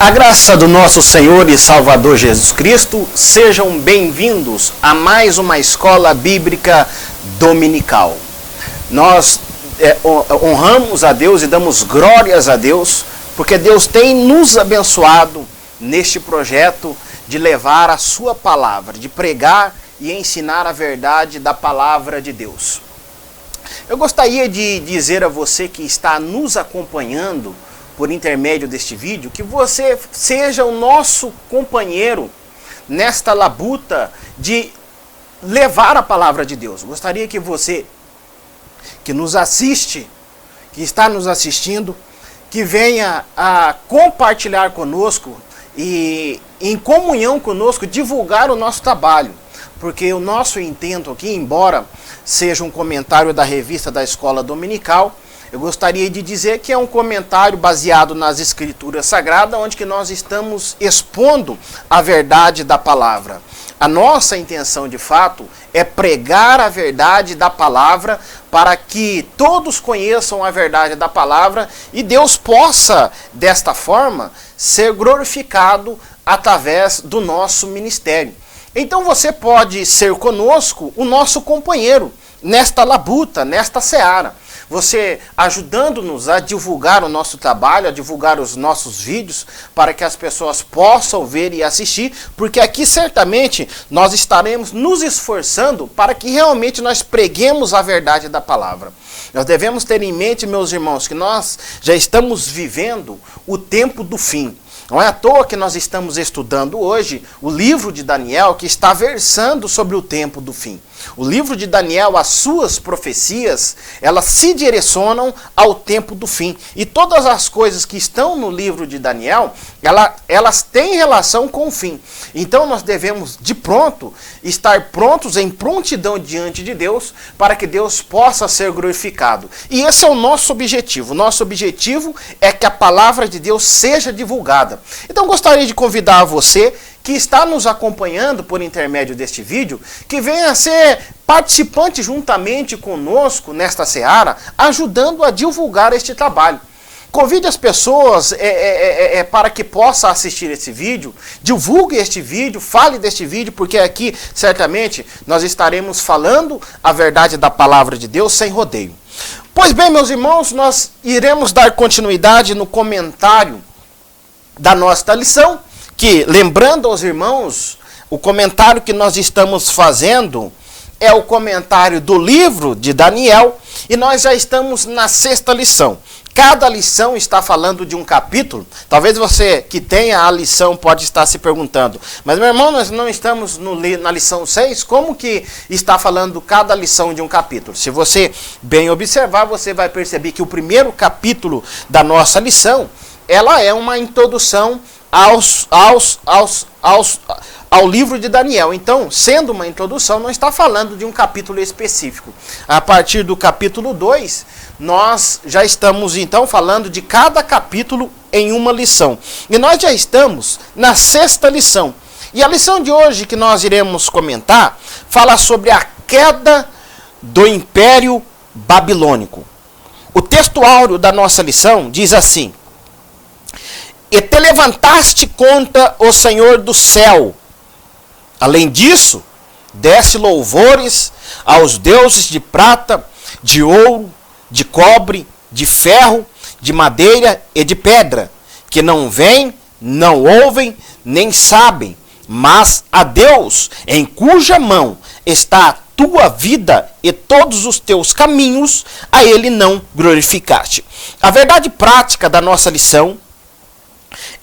A graça do nosso Senhor e Salvador Jesus Cristo, sejam bem-vindos a mais uma escola bíblica dominical. Nós honramos a Deus e damos glórias a Deus, porque Deus tem nos abençoado neste projeto de levar a sua palavra, de pregar e ensinar a verdade da palavra de Deus. Eu gostaria de dizer a você que está nos acompanhando por intermédio deste vídeo, que você seja o nosso companheiro nesta labuta de levar a palavra de Deus. Gostaria que você que nos assiste, que está nos assistindo, que venha a compartilhar conosco e em comunhão conosco divulgar o nosso trabalho. Porque o nosso intento aqui, embora seja um comentário da revista da Escola Dominical, eu gostaria de dizer que é um comentário baseado nas Escrituras Sagradas, onde que nós estamos expondo a verdade da palavra. A nossa intenção, de fato, é pregar a verdade da palavra para que todos conheçam a verdade da palavra e Deus possa, desta forma, ser glorificado através do nosso ministério. Então você pode ser conosco o nosso companheiro nesta labuta, nesta seara. Você ajudando-nos a divulgar o nosso trabalho, a divulgar os nossos vídeos, para que as pessoas possam ver e assistir, porque aqui certamente nós estaremos nos esforçando para que realmente nós preguemos a verdade da palavra. Nós devemos ter em mente, meus irmãos, que nós já estamos vivendo o tempo do fim. Não é à toa que nós estamos estudando hoje o livro de Daniel, que está versando sobre o tempo do fim. O livro de Daniel, as suas profecias, elas se direcionam ao tempo do fim. E todas as coisas que estão no livro de Daniel, elas têm relação com o fim. Então nós devemos, de pronto, estar prontos em prontidão diante de Deus, para que Deus possa ser glorificado. E esse é o nosso objetivo. Nosso objetivo é que a palavra de Deus seja divulgada. Então gostaria de convidar você que está nos acompanhando por intermédio deste vídeo, que venha ser participante juntamente conosco nesta seara, ajudando a divulgar este trabalho. Convide as pessoas para que possa assistir esse vídeo, divulgue este vídeo, fale deste vídeo, porque aqui certamente nós estaremos falando a verdade da palavra de Deus sem rodeio. Pois bem, meus irmãos, nós iremos dar continuidade no comentário da nossa lição, que, lembrando aos irmãos, o comentário que nós estamos fazendo é o comentário do livro de Daniel, e nós já estamos na 6ª lição. Cada lição está falando de um capítulo. Talvez você que tenha a lição pode estar se perguntando, mas meu irmão, nós não estamos na lição 6, como que está falando cada lição de um capítulo? Se você bem observar, você vai perceber que o primeiro capítulo da nossa lição, ela é uma introdução ao livro de Daniel. Então, sendo uma introdução, não está falando de um capítulo específico. A partir do capítulo 2, nós já estamos então falando de cada capítulo em uma lição. E nós já estamos na 6ª lição. E a lição de hoje que nós iremos comentar fala sobre a queda do Império Babilônico. O texto áureo da nossa lição diz assim: "E te levantaste contra o Senhor do céu. Além disso, deste louvores aos deuses de prata, de ouro, de cobre, de ferro, de madeira e de pedra, que não veem, não ouvem, nem sabem, mas a Deus, em cuja mão está a tua vida e todos os teus caminhos, a ele não glorificaste." A verdade prática da nossa lição,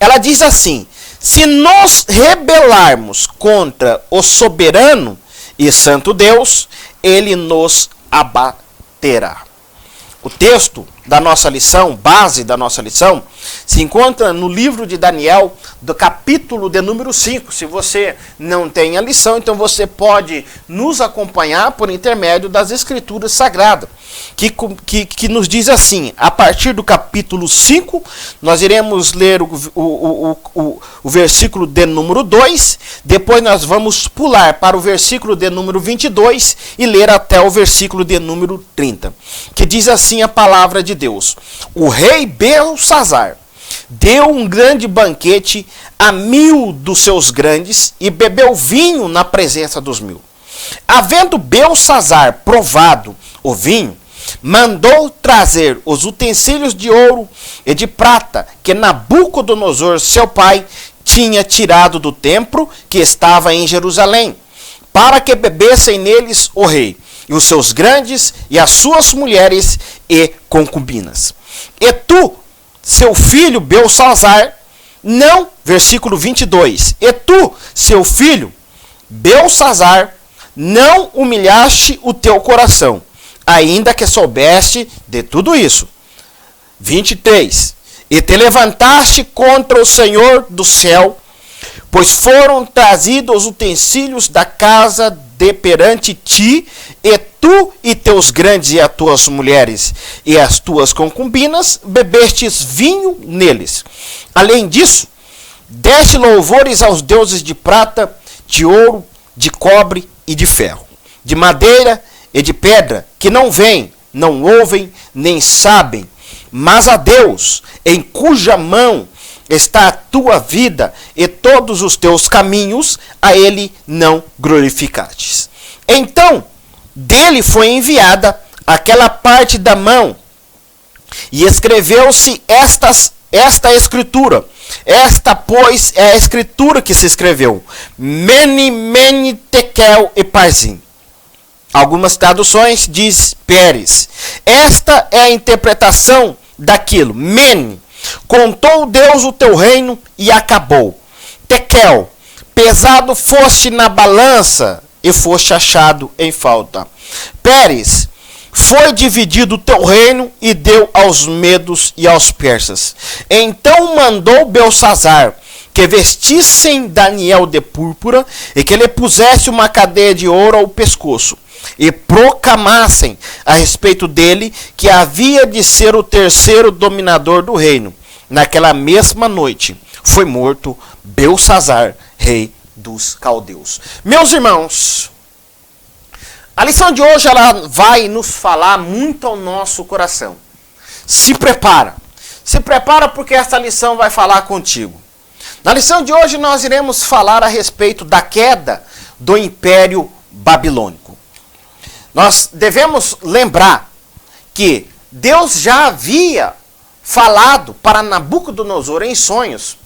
ela diz assim: se nos rebelarmos contra o soberano e santo Deus, ele nos abaterá. O texto da nossa lição, base da nossa lição, se encontra no livro de Daniel, do capítulo de número 5. Se você não tem a lição, então você pode nos acompanhar por intermédio das Escrituras Sagradas, que nos diz assim: a partir do capítulo 5, nós iremos ler o versículo de número 2, depois nós vamos pular para o versículo de número 22 e ler até o versículo de número 30, que diz assim a palavra de Deus: o rei Belsazar deu um grande banquete a 1000 dos seus grandes e bebeu vinho na presença dos 1000. Havendo Belsazar provado o vinho, mandou trazer os utensílios de ouro e de prata que Nabucodonosor, seu pai, tinha tirado do templo que estava em Jerusalém, para que bebessem neles o rei, e os seus grandes, e as suas mulheres e concubinas. E tu, seu filho Belsazar, não, versículo 22, e tu, seu filho Belsazar, não humilhaste o teu coração, ainda que soubeste de tudo isso. 23, e te levantaste contra o Senhor do céu, pois foram trazidos os utensílios da casa de perante ti, e tu e teus grandes e as tuas mulheres e as tuas concubinas bebestes vinho neles. Além disso, deste louvores aos deuses de prata, de ouro, de cobre e de ferro, de madeira e de pedra, que não veem, não ouvem, nem sabem, mas a Deus, em cuja mão está a tua vida e todos os teus caminhos, a ele não glorificastes. Então, dele foi enviada aquela parte da mão, e escreveu-se esta escritura. Esta, pois, é a escritura que se escreveu: Mene, Mene, Tekel e Parsim. Algumas traduções diz Pérez. Esta é a interpretação daquilo. Mene, contou Deus o teu reino e acabou. Tekel, pesado foste na balança e foste achado em falta. Pérez, foi dividido o teu reino e deu aos medos e aos persas. Então mandou Belsazar que vestissem Daniel de púrpura e que lhe pusesse uma cadeia de ouro ao pescoço, e proclamassem a respeito dele que havia de ser o terceiro dominador do reino. Naquela mesma noite foi morto Belsazar, rei dos caldeus. Meus irmãos, a lição de hoje ela vai nos falar muito ao nosso coração. Se prepara. Se prepara porque essa lição vai falar contigo. Na lição de hoje nós iremos falar a respeito da queda do Império Babilônico. Nós devemos lembrar que Deus já havia falado para Nabucodonosor em sonhos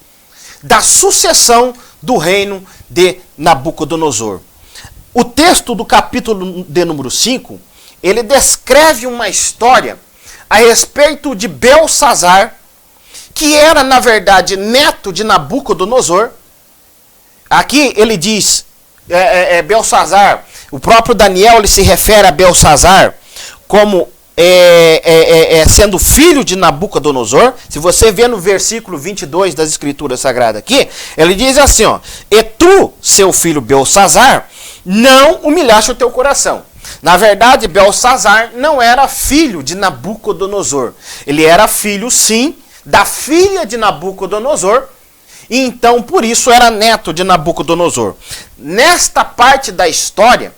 da sucessão do reino de Nabucodonosor. O texto do capítulo de número 5, ele descreve uma história a respeito de Belsazar, que era, na verdade, neto de Nabucodonosor. Aqui ele diz, Belsazar, o próprio Daniel ele se refere a Belsazar como sendo filho de Nabucodonosor. Se você vê no versículo 22 das Escrituras Sagradas aqui, ele diz assim, ó: E tu, seu filho Belsazar, não humilhaste o teu coração. Na verdade, Belsazar não era filho de Nabucodonosor. Ele era filho, sim, da filha de Nabucodonosor. E então, por isso, era neto de Nabucodonosor. Nesta parte da história,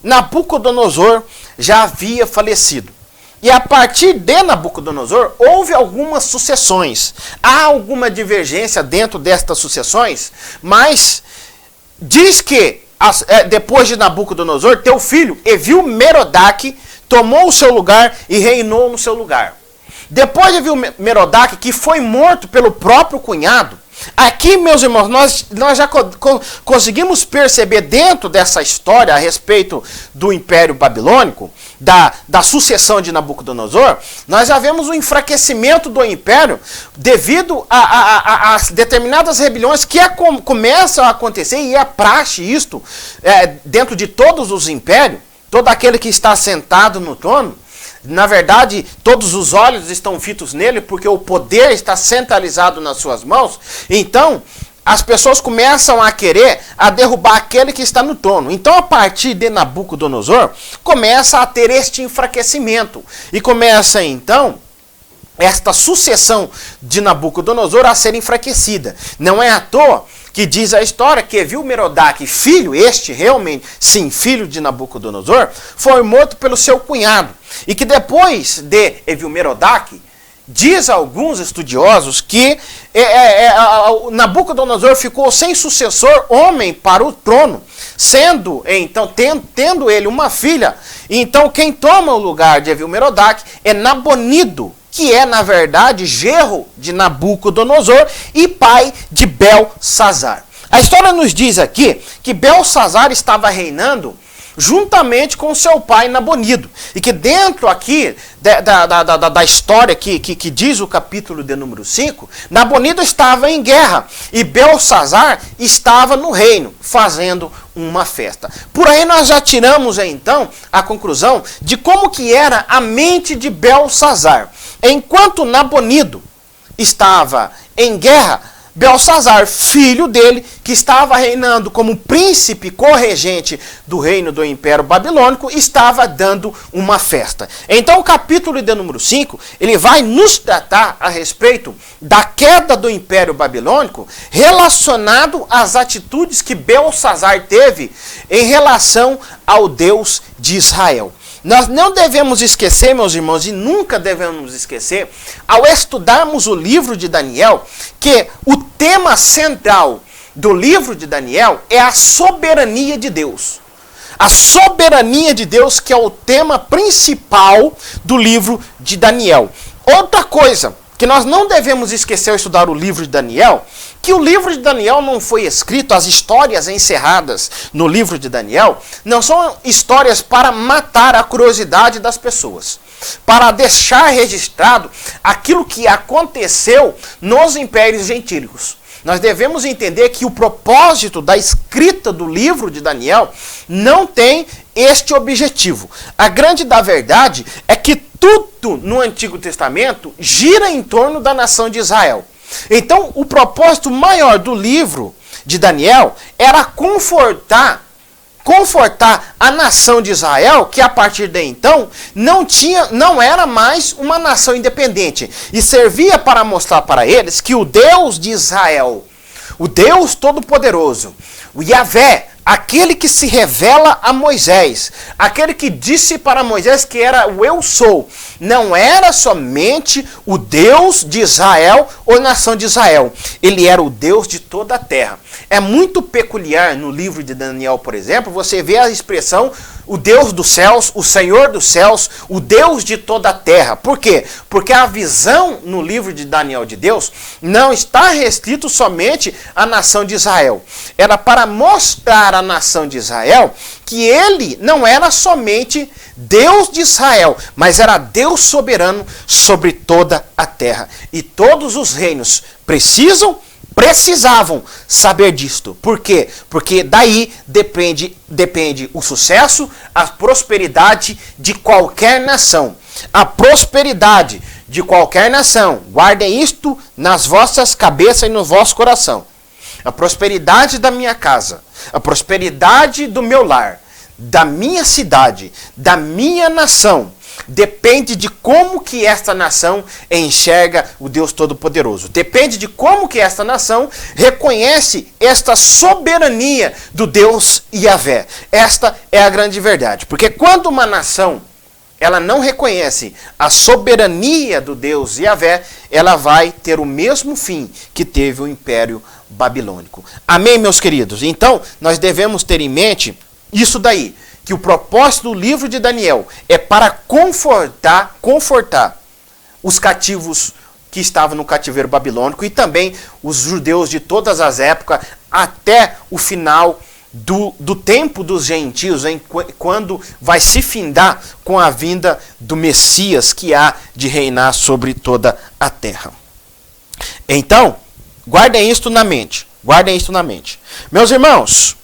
Nabucodonosor já havia falecido. E a partir de Nabucodonosor, houve algumas sucessões. Há alguma divergência dentro destas sucessões, mas diz que depois de Nabucodonosor, teu filho, Evil-Merodach, tomou o seu lugar e reinou no seu lugar. Depois de Evil-Merodach, que foi morto pelo próprio cunhado, aqui, meus irmãos, nós já conseguimos perceber dentro dessa história a respeito do Império Babilônico, da sucessão de Nabucodonosor, nós já vemos o enfraquecimento do Império devido a determinadas rebeliões que começam a acontecer, e é praxe isto dentro de todos os impérios. Todo aquele que está sentado no trono, na verdade, todos os olhos estão fitos nele, porque o poder está centralizado nas suas mãos. Então, as pessoas começam a querer derrubar aquele que está no trono. Então, a partir de Nabucodonosor, começa a ter este enfraquecimento. E começa, então, esta sucessão de Nabucodonosor a ser enfraquecida. Não é à toa que diz a história que Evil-Merodach, filho, este realmente, sim, filho de Nabucodonosor, foi morto pelo seu cunhado. E que depois de Evil-Merodach, Diz alguns estudiosos que Nabucodonosor ficou sem sucessor homem para o trono, sendo então tendo ele uma filha. Então quem toma o lugar de Evil-Merodach é Nabonido, que é na verdade genro de Nabucodonosor e pai de Belsazar. A história nos diz aqui que Belsazar estava reinando juntamente com seu pai Nabonido. E que dentro aqui da história que diz o capítulo de número 5, Nabonido estava em guerra e Belsazar estava no reino, fazendo uma festa. Por aí nós já tiramos então a conclusão de como que era a mente de Belsazar. Enquanto Nabonido estava em guerra, Belsazar, filho dele, que estava reinando como príncipe corregente do reino do Império Babilônico, estava dando uma festa. Então o capítulo de número 5, ele vai nos tratar a respeito da queda do Império Babilônico, relacionado às atitudes que Belsazar teve em relação ao Deus de Israel. Nós não devemos esquecer, meus irmãos, e nunca devemos esquecer, ao estudarmos o livro de Daniel, que o tema central do livro de Daniel é a soberania de Deus. A soberania de Deus, que é o tema principal do livro de Daniel. Outra coisa que nós não devemos esquecer ao estudar o livro de Daniel, que o livro de Daniel não foi escrito, as histórias encerradas no livro de Daniel, não são histórias para matar a curiosidade das pessoas, para deixar registrado aquilo que aconteceu nos impérios gentílicos. Nós devemos entender que o propósito da escrita do livro de Daniel não tem este objetivo. A grande da verdade é que tudo no Antigo Testamento gira em torno da nação de Israel. Então, o propósito maior do livro de Daniel era confortar a nação de Israel, que a partir de então não era mais uma nação independente, e servia para mostrar para eles que o Deus de Israel, o Deus Todo-Poderoso, o Yahvé, aquele que se revela a Moisés, aquele que disse para Moisés que era o Eu Sou, não era somente o Deus de Israel ou nação de Israel, ele era o Deus de toda a terra. É muito peculiar no livro de Daniel, por exemplo, você vê a expressão o Deus dos céus, o Senhor dos céus, o Deus de toda a terra. Por quê? Porque a visão no livro de Daniel de Deus não está restrito somente à nação de Israel. Era para mostrar à nação de Israel que ele não era somente Deus de Israel, mas era Deus soberano sobre toda a terra. E todos os reinos precisavam saber disto. Por quê? Porque daí depende o sucesso, a prosperidade de qualquer nação. A prosperidade de qualquer nação, guardem isto nas vossas cabeças e no vosso coração. A prosperidade da minha casa, a prosperidade do meu lar, da minha cidade, da minha nação, depende de como que esta nação enxerga o Deus Todo-Poderoso. Depende de como que esta nação reconhece esta soberania do Deus Yahvé. Esta é a grande verdade. Porque quando uma nação ela não reconhece a soberania do Deus Yahvé, ela vai ter o mesmo fim que teve o Império Babilônico. Amém, meus queridos? Então, nós devemos ter em mente isso daí, que o propósito do livro de Daniel é para confortar os cativos que estavam no cativeiro babilônico e também os judeus de todas as épocas até o final do tempo dos gentios, quando vai se findar com a vinda do Messias que há de reinar sobre toda a terra. Então, guardem isto na mente. Meus irmãos,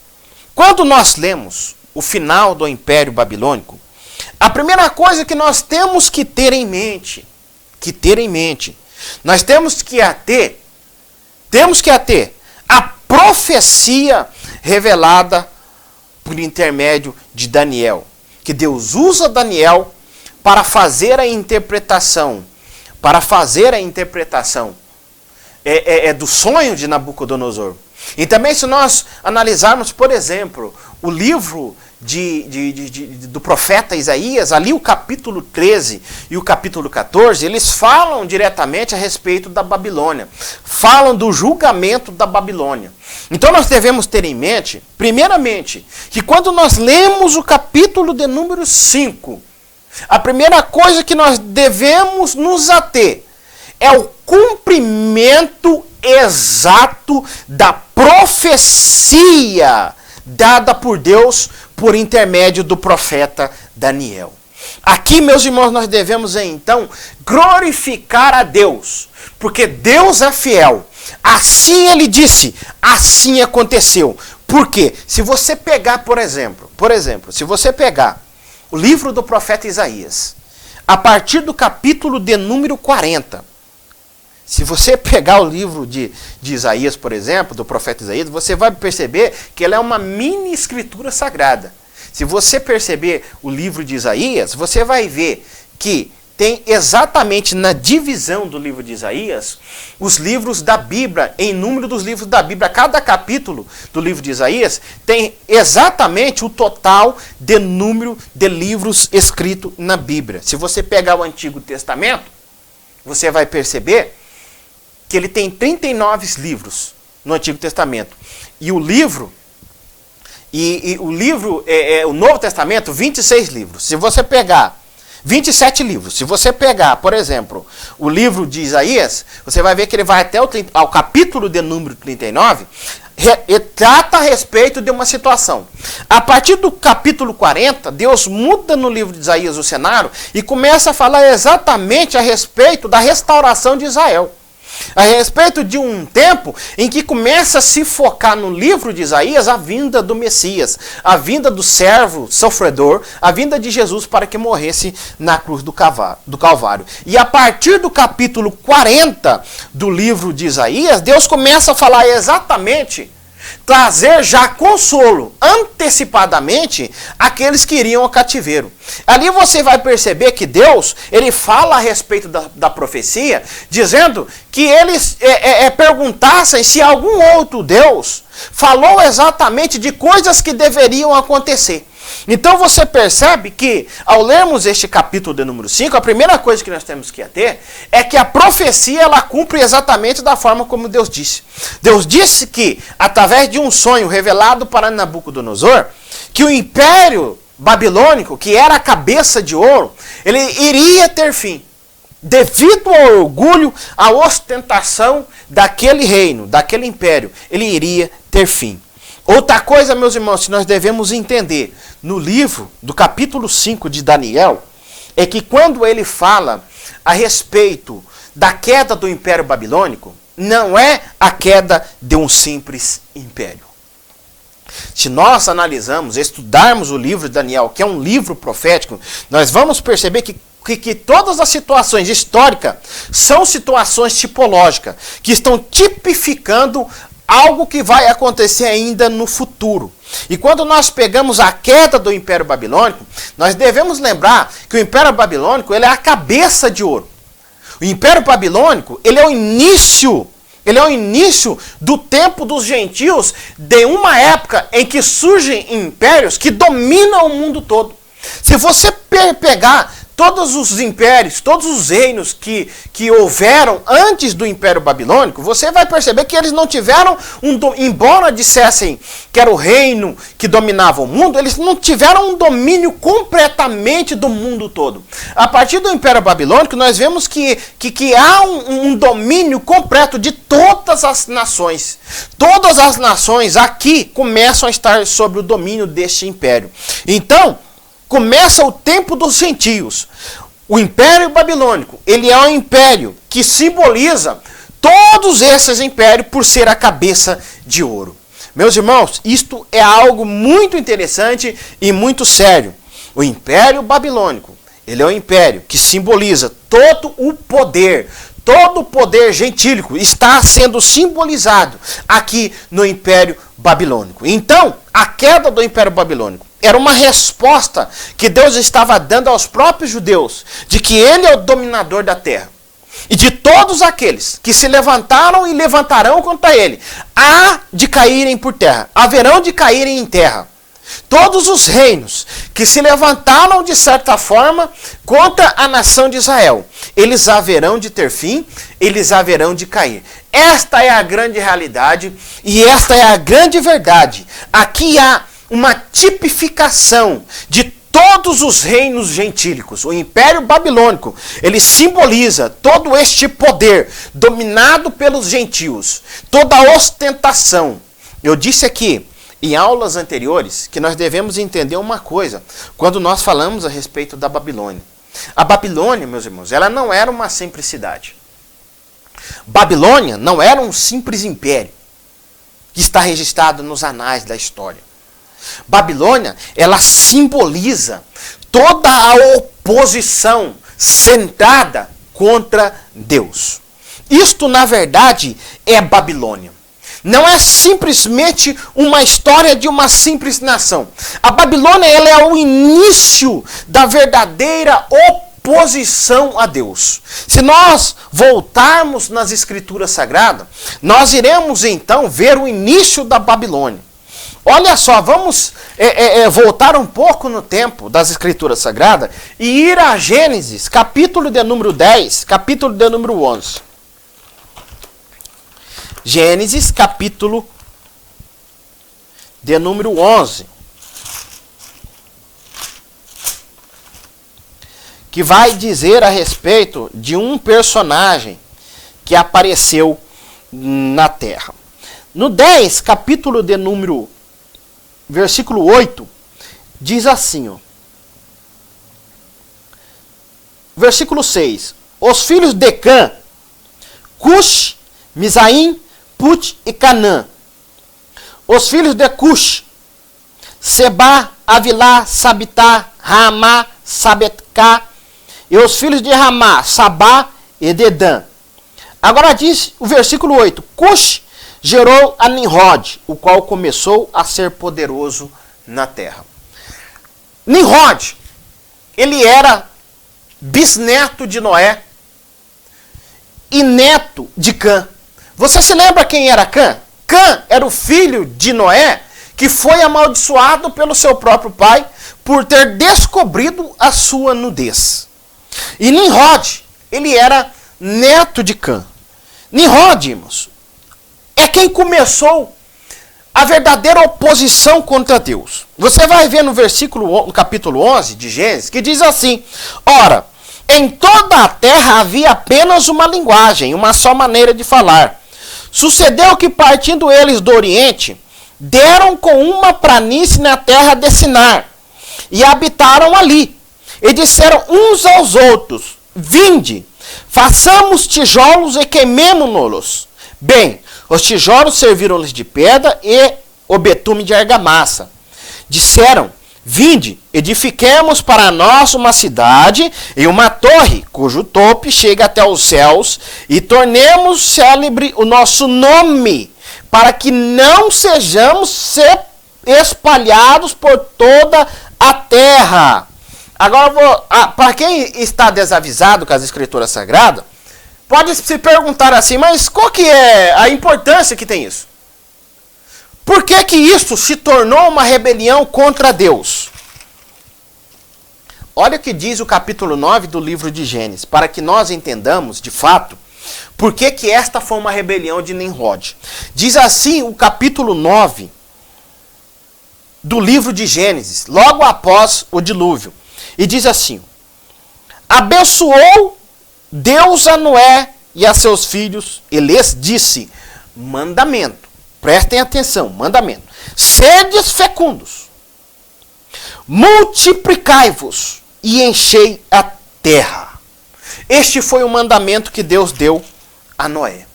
quando nós lemos o final do Império Babilônico, a primeira coisa que nós temos que ter em mente, nós temos que ater a profecia revelada por intermédio de Daniel, que Deus usa Daniel para fazer a interpretação, do sonho de Nabucodonosor. E também se nós analisarmos, por exemplo, o livro do profeta Isaías, ali o capítulo 13 e o capítulo 14, eles falam diretamente a respeito da Babilônia. Falam do julgamento da Babilônia. Então nós devemos ter em mente, primeiramente, que quando nós lemos o capítulo de número 5, a primeira coisa que nós devemos nos ater é o cumprimento exato da profecia dada por Deus por intermédio do profeta Daniel. Aqui, meus irmãos, nós devemos então glorificar a Deus, porque Deus é fiel. Assim ele disse, assim aconteceu. Por quê? Se você pegar, por exemplo, se você pegar o livro do profeta Isaías, a partir do capítulo de número 40, se você pegar o livro de Isaías, por exemplo, do profeta Isaías, você vai perceber que ele é uma mini escritura sagrada. Se você perceber o livro de Isaías, você vai ver que tem exatamente na divisão do livro de Isaías, os livros da Bíblia, em número dos livros da Bíblia. Cada capítulo do livro de Isaías tem exatamente o total de número de livros escritos na Bíblia. Se você pegar o Antigo Testamento, você vai perceber que ele tem 39 livros no Antigo Testamento. E o livro, o Novo Testamento, 26 livros. Se você pegar 27 livros, se você pegar, por exemplo, o livro de Isaías, você vai ver que ele vai até ao capítulo de número 39, e trata a respeito de uma situação. A partir do capítulo 40, Deus muda no livro de Isaías o cenário e começa a falar exatamente a respeito da restauração de Israel. A respeito de um tempo em que começa a se focar no livro de Isaías a vinda do Messias, a vinda do servo sofredor, a vinda de Jesus para que morresse na cruz do Calvário. E a partir do capítulo 40 do livro de Isaías, Deus começa a falar exatamente, trazer já consolo antecipadamente àqueles que iriam ao cativeiro. Ali você vai perceber que Deus, ele fala a respeito da profecia, dizendo que eles perguntassem se algum outro Deus falou exatamente de coisas que deveriam acontecer. Então você percebe que, ao lermos este capítulo de número 5, a primeira coisa que nós temos que ter é que a profecia ela cumpre exatamente da forma como Deus disse. Deus disse que, através de um sonho revelado para Nabucodonosor, que o império babilônico, que era a cabeça de ouro, ele iria ter fim. Devido ao orgulho, à ostentação daquele reino, daquele império, ele iria ter fim. Outra coisa, meus irmãos, que nós devemos entender no livro do capítulo 5 de Daniel, é que quando ele fala a respeito da queda do Império Babilônico, não é a queda de um simples império. Se nós analisarmos, estudarmos o livro de Daniel, que é um livro profético, nós vamos perceber que todas as situações históricas são situações tipológicas, que estão tipificando algo que vai acontecer ainda no futuro. E quando nós pegamos a queda do Império Babilônico, nós devemos lembrar que o Império Babilônico ele é a cabeça de ouro. O Império Babilônico ele é o início do tempo dos gentios, de uma época em que surgem impérios que dominam o mundo todo. Se você pegar todos os impérios, todos os reinos que houveram antes do Império Babilônico, você vai perceber que eles não tiveram, embora dissessem que era o reino que dominava o mundo, eles não tiveram um domínio completamente do mundo todo. A partir do Império Babilônico, nós vemos que há um domínio completo de todas as nações. Todas as nações aqui começam a estar sob o domínio deste império. Então, começa o tempo dos gentios. O Império Babilônico, ele é um império que simboliza todos esses impérios por ser a cabeça de ouro. Meus irmãos, isto é algo muito interessante e muito sério. O Império Babilônico, ele é um império que simboliza todo o poder gentílico está sendo simbolizado aqui no Império Babilônico. Então, a queda do Império Babilônico era uma resposta que Deus estava dando aos próprios judeus, de que ele é o dominador da terra. e de todos aqueles que se levantaram e levantarão contra ele, há de caírem por terra, haverão de caírem em terra. Todos os reinos que se levantaram de certa forma contra a nação de Israel, eles haverão de ter fim, eles haverão de cair. Esta é a grande realidade e esta é a grande verdade. Aqui há uma tipificação de todos os reinos gentílicos. O Império Babilônico, ele simboliza todo este poder dominado pelos gentios, toda a ostentação. Eu disse aqui em aulas anteriores que nós devemos entender uma coisa quando nós falamos a respeito da Babilônia. A Babilônia, meus irmãos, ela não era uma simples cidade. Babilônia não era um simples império que está registrado nos anais da história. Babilônia, ela simboliza toda a oposição centrada contra Deus. Isto, na verdade, é Babilônia. Não é simplesmente uma história de uma simples nação. A Babilônia, ela é o início da verdadeira oposição a Deus. Se nós voltarmos nas Escrituras Sagradas, nós iremos então ver o início da Babilônia. Olha só, vamos voltar um pouco no tempo das Escrituras Sagradas e ir a Gênesis, capítulo de número 10, capítulo de número 11. Gênesis, capítulo de número 11. Que vai dizer a respeito de um personagem que apareceu na terra. No 10, capítulo de número, versículo 8, diz assim, ó. Versículo 6. Os filhos de Cã, Cush, Misaim, Put e Canã. Os filhos de Cush, Seba, Avilá, Sabitá, Ramá, Sabetká. E os filhos de Ramá, Sabá e Dedã. Agora diz o versículo 8. Cush gerou a Nimrod, o qual começou a ser poderoso na terra. Nimrod, ele era bisneto de Noé e neto de Cã. Você se lembra quem era Cã? Cã era o filho de Noé que foi amaldiçoado pelo seu próprio pai por ter descobrido a sua nudez. E Nimrod, ele era neto de Cã. Nimrod, irmãos, é quem começou a verdadeira oposição contra Deus. Você vai ver no capítulo 11 de Gênesis, que diz assim: ora, em toda a terra havia apenas uma linguagem, uma só maneira de falar. Sucedeu que, partindo eles do Oriente, deram com uma planície na terra de Sinar, e habitaram ali. E disseram uns aos outros: vinde, façamos tijolos e queimemo-nos. Bem, os tijolos serviram-lhes de pedra e o betume de argamassa. Disseram: vinde, edifiquemos para nós uma cidade e uma torre, cujo topo chega até os céus, e tornemos célebre o nosso nome, para que não sejamos espalhados por toda a terra. Agora, para quem está desavisado com as Escrituras Sagradas, pode se perguntar assim, mas qual que é a importância que tem isso? Por que que isso se tornou uma rebelião contra Deus? Olha o que diz o capítulo 9 do livro de Gênesis, para que nós entendamos, de fato, por que que esta foi uma rebelião de Nimrod. Diz assim o capítulo 9 do livro de Gênesis, logo após o dilúvio. E diz assim: abençoou Deus a Noé e a seus filhos, e lhes disse: mandamento, prestem atenção, mandamento, sedes fecundos, multiplicai-vos e enchei a terra. Este foi o mandamento que Deus deu a Noé.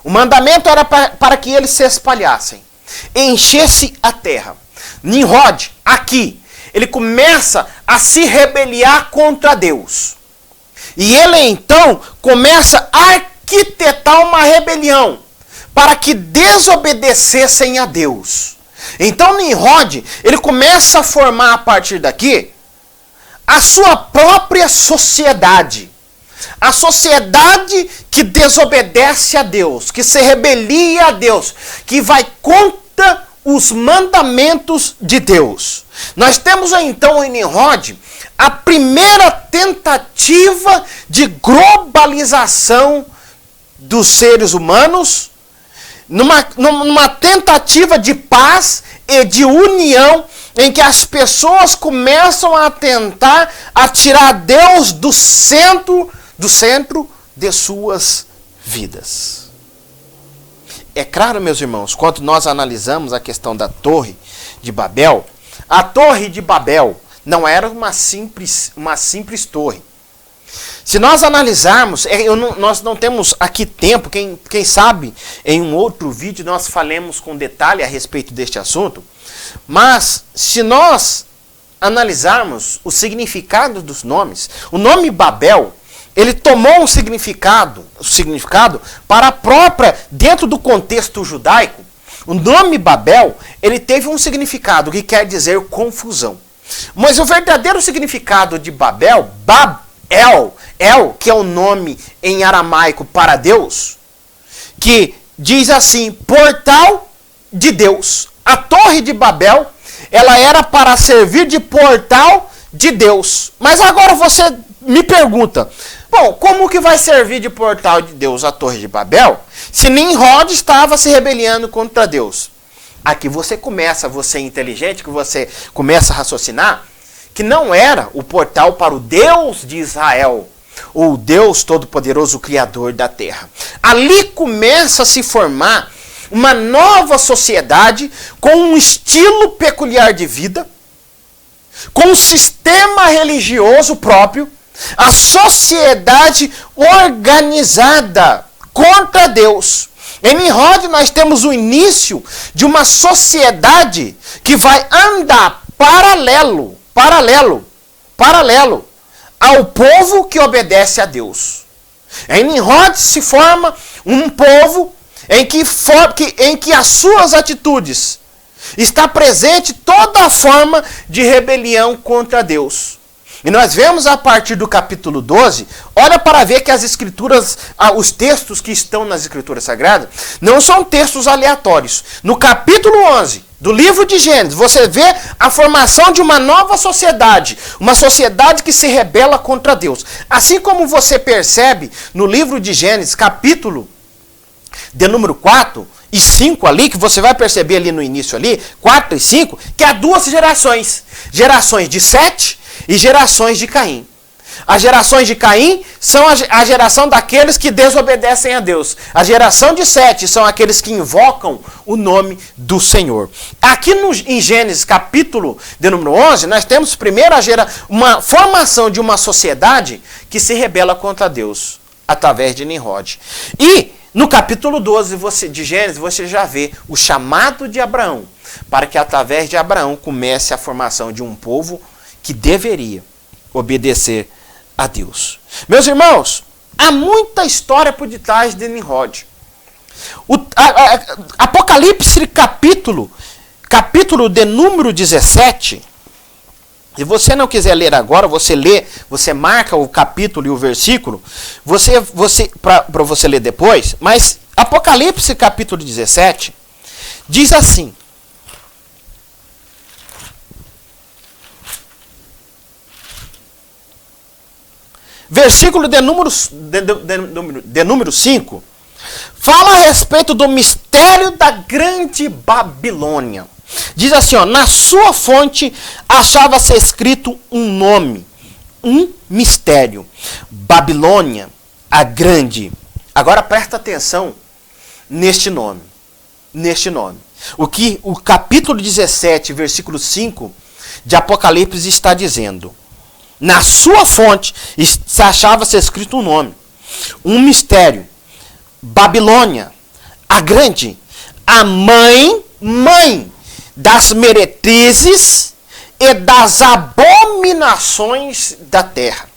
O mandamento era para que eles se espalhassem, enchesse a terra. Nimrod, aqui, ele começa a se rebeliar contra Deus. E ele então começa a arquitetar uma rebelião para que desobedecessem a Deus. Então Nimrod, ele começa a formar a partir daqui a sua própria sociedade. A sociedade que desobedece a Deus, que se rebelia a Deus, que vai contra os mandamentos de Deus. Nós temos então em Nimrod a primeira tentativa de globalização dos seres humanos, numa tentativa de paz e de união, em que as pessoas começam a tentar tirar Deus do centro de suas vidas. É claro, meus irmãos, quando nós analisamos a questão da Torre de Babel, a Torre de Babel não era uma simples torre. Se nós analisarmos, nós não temos aqui tempo, quem sabe em um outro vídeo nós falemos com detalhe a respeito deste assunto, mas se nós analisarmos o significado dos nomes, o nome Babel, ele tomou um significado para a própria, dentro do contexto judaico, o nome Babel, ele teve um significado que quer dizer confusão. Mas o verdadeiro significado de Babel, El, que é o nome em aramaico para Deus, que diz assim, portal de Deus. A Torre de Babel, ela era para servir de portal de Deus. Mas agora você me pergunta, bom, como que vai servir de portal de Deus a Torre de Babel, se Nimrod estava se rebelando contra Deus? Aqui você é inteligente, que você começa a raciocinar, que não era o portal para o Deus de Israel, o Deus Todo-Poderoso, Criador da Terra. Ali começa a se formar uma nova sociedade com um estilo peculiar de vida, com um sistema religioso próprio, a sociedade organizada contra Deus. Em Nimrod nós temos o início de uma sociedade que vai andar paralelo ao povo que obedece a Deus. Em Nimrod se forma um povo em que as suas atitudes está presente toda a forma de rebelião contra Deus. E nós vemos a partir do capítulo 12, olha para ver que as escrituras, os textos que estão nas escrituras sagradas, não são textos aleatórios. No capítulo 11 do livro de Gênesis, você vê a formação de uma nova sociedade, uma sociedade que se rebela contra Deus. Assim como você percebe no livro de Gênesis, capítulo de número 4 e 5 ali, que você vai perceber ali no início ali, 4 e 5, que há duas gerações. Gerações de Sete e gerações de Caim. As gerações de Caim são a geração daqueles que desobedecem a Deus. A geração de Sete são aqueles que invocam o nome do Senhor. Aqui em Gênesis capítulo de número 11, nós temos primeiro uma formação de uma sociedade que se rebela contra Deus, através de Nimrod. E no capítulo 12 de Gênesis, você já vê o chamado de Abraão, para que através de Abraão comece a formação de um povo que deveria obedecer a Deus. Meus irmãos, há muita história por detrás de Nimrod. Apocalipse capítulo de número 17, se você não quiser ler agora, você lê, você marca o capítulo e o versículo, para você ler depois, mas Apocalipse capítulo 17 diz assim: versículo de número 5, fala a respeito do mistério da grande Babilônia. Diz assim, ó, na sua fonte achava-se escrito um nome, um mistério, Babilônia, a grande. Agora presta atenção neste nome. O que o capítulo 17, versículo 5 de Apocalipse está dizendo. Na sua fonte achava-se escrito um nome, um mistério, Babilônia, a grande, a mãe das meretrizes e das abominações da terra.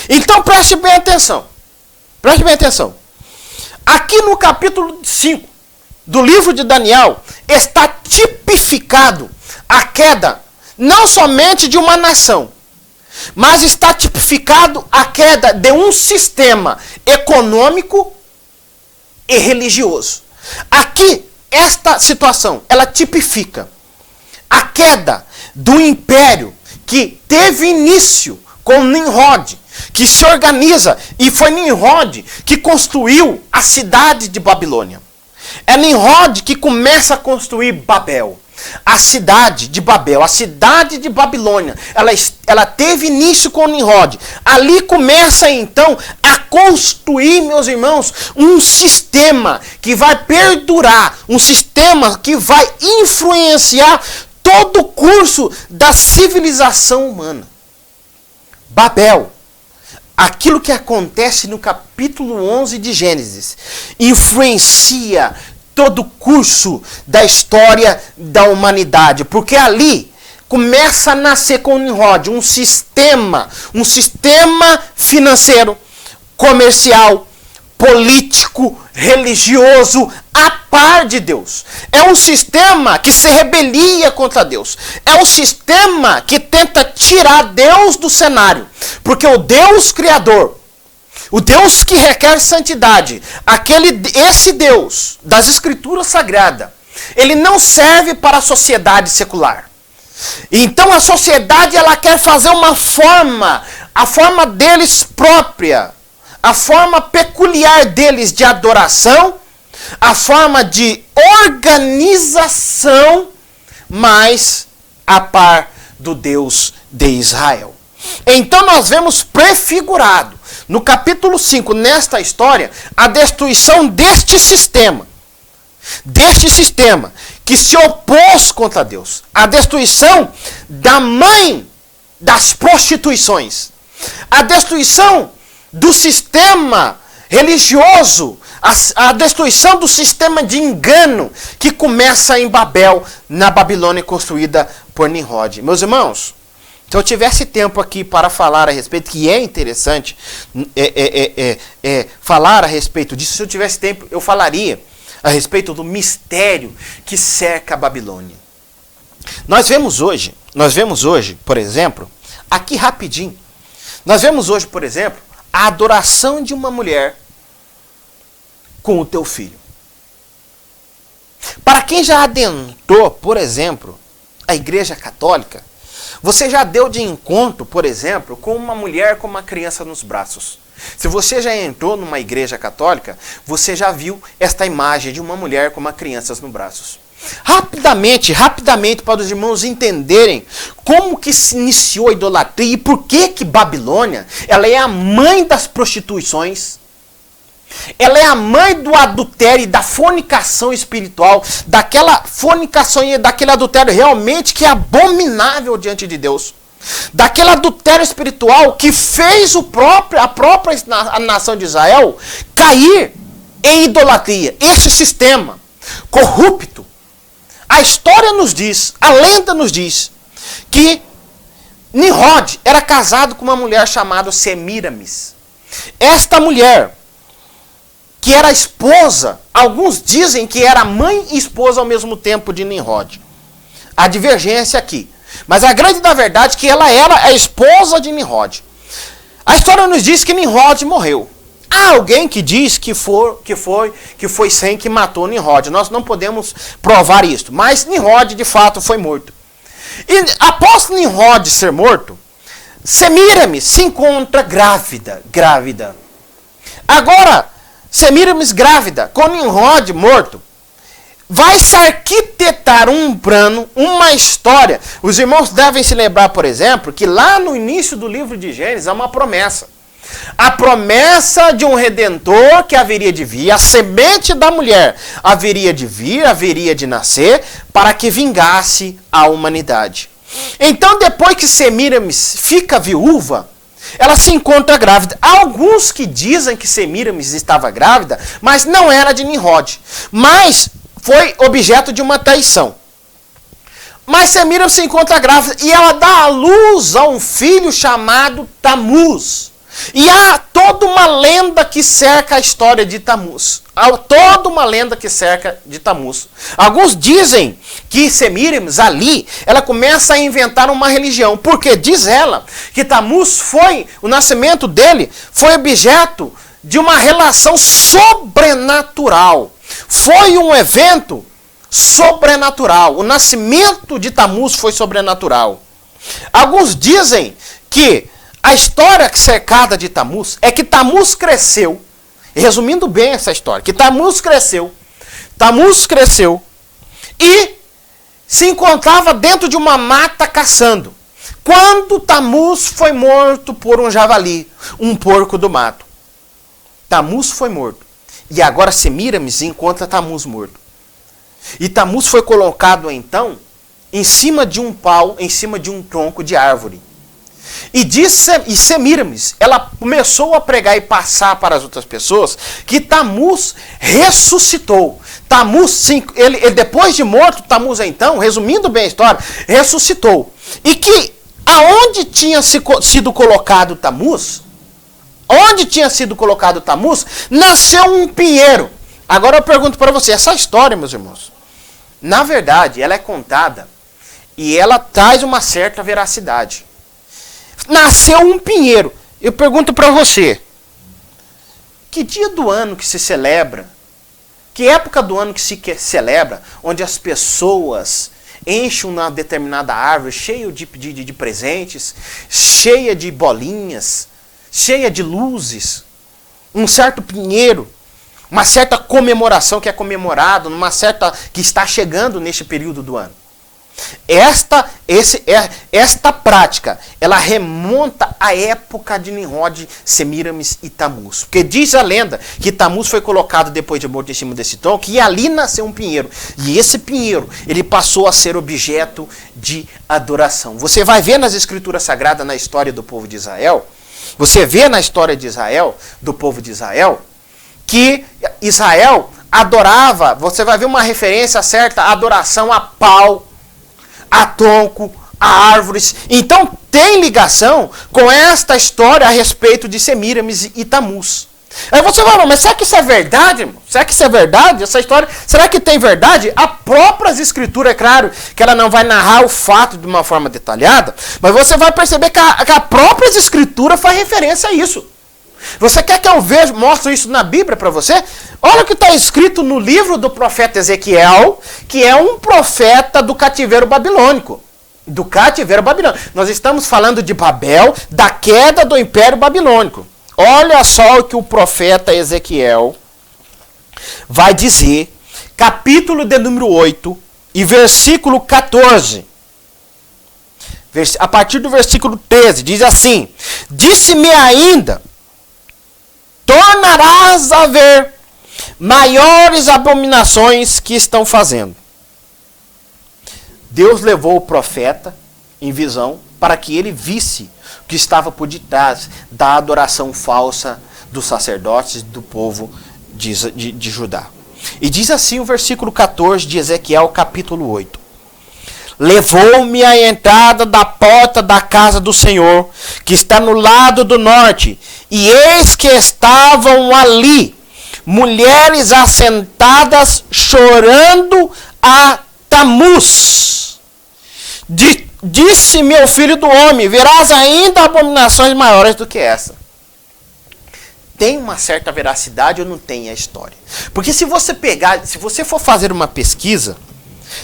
Então preste bem atenção. Aqui no capítulo 5 do livro de Daniel está tipificado a queda não somente de uma nação, mas está tipificado a queda de um sistema econômico e religioso. Aqui, esta situação, ela tipifica a queda do império que teve início com Nimrod, que se organiza, e foi Nimrod que construiu a cidade de Babilônia. É Nimrod que começa a construir Babel. A cidade de Babel, a cidade de Babilônia, ela teve início com Nimrod. Ali começa então a construir, meus irmãos, um sistema que vai perdurar, um sistema que vai influenciar todo o curso da civilização humana. Babel, aquilo que acontece no capítulo 11 de Gênesis, influencia todo o curso da história da humanidade, porque ali começa a nascer com Nimrod um sistema financeiro, comercial, político, religioso, a par de Deus. É um sistema que se rebelia contra Deus. É um sistema que tenta tirar Deus do cenário, porque o Deus Criador, o Deus que requer santidade, esse Deus das Escrituras Sagradas, ele não serve para a sociedade secular. Então a sociedade ela quer fazer uma forma, a forma deles própria, a forma peculiar deles de adoração, a forma de organização, mas a par do Deus de Israel. Então nós vemos prefigurado no capítulo 5, nesta história, a destruição deste sistema que se opôs contra Deus. A destruição da mãe das prostituições. A destruição do sistema religioso. A destruição do sistema de engano que começa em Babel, na Babilônia construída por Nimrod. Meus irmãos, se eu tivesse tempo aqui para falar a respeito, que é interessante falar a respeito disso, se eu tivesse tempo, eu falaria a respeito do mistério que cerca a Babilônia. Nós vemos hoje, por exemplo, aqui rapidinho, nós vemos hoje, por exemplo, a adoração de uma mulher com o teu filho. Para quem já adentrou, por exemplo, a Igreja Católica, você já deu de encontro, por exemplo, com uma mulher com uma criança nos braços. Se você já entrou numa igreja católica, você já viu esta imagem de uma mulher com uma criança nos braços. Rapidamente, para os irmãos entenderem como que se iniciou a idolatria e por que Babilônia, ela é a mãe das prostituições. Ela é a mãe do adultério e da fornicação espiritual, daquela fornicação e daquele adultério realmente que é abominável diante de Deus. Daquele adultério espiritual que fez a própria nação de Israel cair em idolatria. Este sistema corrupto. A história nos diz, a lenda nos diz, que Nimrod era casado com uma mulher chamada Semíramis. Esta mulher, que era esposa, alguns dizem que era mãe e esposa ao mesmo tempo de Nimrod. Há divergência aqui. Mas a grande da verdade é que ela era a esposa de Nimrod. A história nos diz que Nimrod morreu. Há alguém que diz que foi Sem que matou Nimrod. Nós não podemos provar isso. Mas Nimrod de fato foi morto. E após Nimrod ser morto, Semíramis se encontra grávida. Agora, Semíramis grávida, com Nimrod morto, vai se arquitetar um plano, uma história. Os irmãos devem se lembrar, por exemplo, que lá no início do livro de Gênesis há uma promessa. A promessa de um redentor que haveria de vir, a semente da mulher haveria de vir, haveria de nascer, para que vingasse a humanidade. Então, depois que Semíramis fica viúva, ela se encontra grávida. Há alguns que dizem que Semíramis estava grávida, mas não era de Nimrod. Mas foi objeto de uma traição. Mas Semíramis se encontra grávida e ela dá à luz a um filho chamado Tamuz. E há toda toda uma lenda que cerca a história de Tamuz. Há toda uma lenda que cerca de Tamuz. Alguns dizem que Semíramis ali, ela começa a inventar uma religião, porque diz ela que Tamuz o nascimento dele foi objeto de uma relação sobrenatural. Foi um evento sobrenatural. O nascimento de Tamuz foi sobrenatural. Alguns dizem que a história cercada de Tamuz é que Tamuz cresceu, resumindo bem essa história, que Tamuz cresceu e se encontrava dentro de uma mata caçando, quando Tamuz foi morto por um javali, um porco do mato. Tamuz foi morto. E agora Semíramis encontra Tamuz morto. E Tamuz foi colocado então em cima de um pau, em cima de um tronco de árvore. E Semíramis, ela começou a pregar e passar para as outras pessoas que Tamuz ressuscitou. Tamuz, sim, ele depois de morto, Tamuz então, resumindo bem a história, ressuscitou. E que aonde tinha sido colocado Tamuz, nasceu um pinheiro. Agora eu pergunto para você, essa história, meus irmãos, na verdade, ela é contada e ela traz uma certa veracidade. Nasceu um pinheiro. Eu pergunto para você, que dia do ano que se celebra, que época do ano que se celebra, onde as pessoas enchem uma determinada árvore cheia de presentes, cheia de bolinhas, cheia de luzes, um certo pinheiro, uma certa comemoração que é comemorado, que está chegando neste período do ano. Esta prática, ela remonta à época de Nimrod, Semíramis e Tamuz. Porque diz a lenda que Tamuz foi colocado depois de morto em cima desse tronco e ali nasceu um pinheiro. E esse pinheiro, ele passou a ser objeto de adoração. Você vai ver nas escrituras sagradas, na história do povo de Israel, você vê na história de Israel, do povo de Israel, que Israel adorava, você vai ver uma referência certa, a adoração a pau, a tronco, a árvores. Então tem ligação com esta história a respeito de Semíramis e Tamuz. Aí você vai falar, mas será que isso é verdade, irmão? Será que isso é verdade? Essa história, será que tem verdade? A própria escritura, é claro, que ela não vai narrar o fato de uma forma detalhada, mas você vai perceber que a própria escritura faz referência a isso. Você quer que eu mostre isso na Bíblia para você? Olha o que está escrito no livro do profeta Ezequiel, que é um profeta do cativeiro babilônico. Nós estamos falando de Babel, da queda do Império Babilônico. Olha só o que o profeta Ezequiel vai dizer, capítulo de número 8 e versículo 14. A partir do versículo 13, diz assim: disse-me ainda, tornarás a ver maiores abominações que estão fazendo. Deus levou o profeta em visão para que ele visse o que estava por detrás da adoração falsa dos sacerdotes do povo de Judá. E diz assim o versículo 14 de Ezequiel capítulo 8. Levou-me à entrada da porta da casa do Senhor, que está no lado do norte, e eis que estavam ali mulheres assentadas chorando a Tamuz. Disse meu filho do homem, verás ainda abominações maiores do que essa. Tem uma certa veracidade ou não tem a história? Porque se você for fazer uma pesquisa,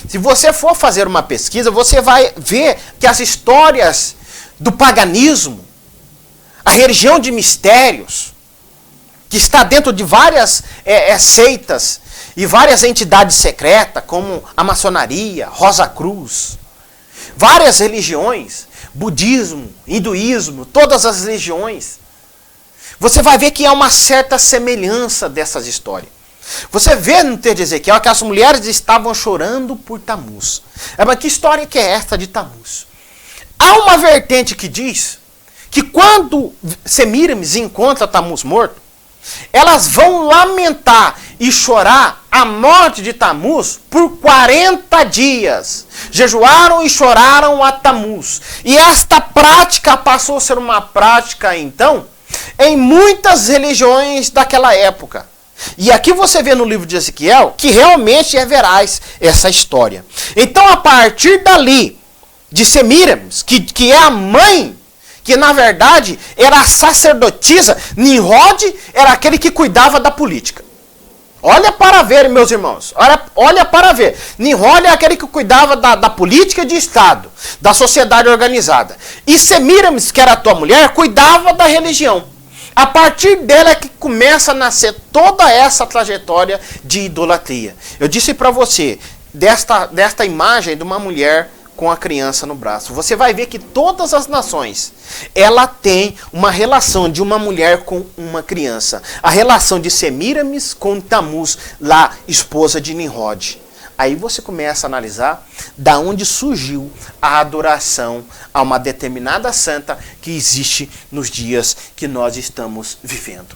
você vai ver que as histórias do paganismo, a religião de mistérios, que está dentro de várias seitas e várias entidades secretas, como a maçonaria, Rosa Cruz, várias religiões, budismo, hinduísmo, todas as religiões, você vai ver que há uma certa semelhança dessas histórias. Você vê no texto de Ezequiel que as mulheres estavam chorando por Tamuz. Mas que história que é esta de Tamuz? Há uma vertente que diz que quando Semíramis encontra Tamuz morto, elas vão lamentar e chorar a morte de Tamuz por 40 dias. Jejuaram e choraram a Tamuz. E esta prática passou a ser uma prática, então, em muitas religiões daquela época. E aqui você vê no livro de Ezequiel que realmente é veraz essa história. Então, a partir dali, de Semíramis, que é a mãe, que na verdade era a sacerdotisa, Nimrod era aquele que cuidava da política. Olha para ver, meus irmãos, olha para ver. Nimrod é aquele que cuidava da política de Estado, da sociedade organizada. E Semíramis, que era a tua mulher, cuidava da religião. A partir dela é que começa a nascer toda essa trajetória de idolatria. Eu disse para você, desta imagem de uma mulher com a criança no braço. Você vai ver que todas as nações, ela tem uma relação de uma mulher com uma criança. A relação de Semíramis com Tamuz, lá, esposa de Nimrod. Aí você começa a analisar da onde surgiu a adoração a uma determinada santa que existe nos dias que nós estamos vivendo.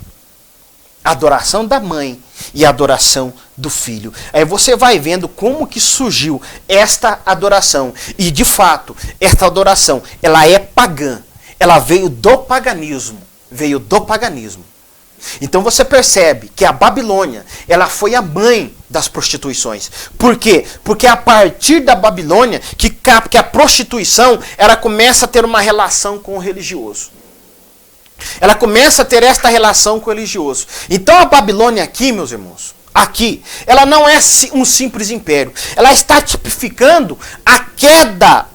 A adoração da mãe e a adoração do filho. Aí você vai vendo como que surgiu esta adoração. E de fato, esta adoração, ela é pagã. Ela veio do paganismo. Então você percebe que a Babilônia, ela foi a mãe das prostituições. Por quê? Porque é a partir da Babilônia que a prostituição, ela começa a ter uma relação com o religioso. Ela começa a ter esta relação com o religioso. Então a Babilônia aqui, meus irmãos, aqui, ela não é um simples império. Ela está tipificando a queda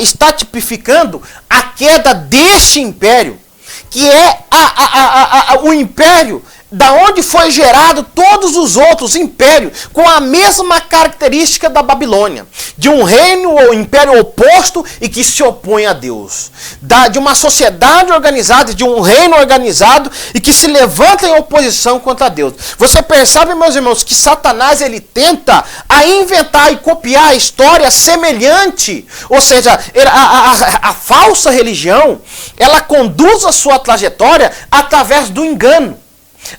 está tipificando a queda deste império, que é o império da onde foi gerado todos os outros impérios, com a mesma característica da Babilônia, de um reino ou império oposto e que se opõe a Deus, de uma sociedade organizada, de um reino organizado e que se levanta em oposição contra Deus. Você percebe, meus irmãos, que Satanás ele tenta inventar e copiar a história semelhante, ou seja, a falsa religião, ela conduz a sua trajetória através do engano,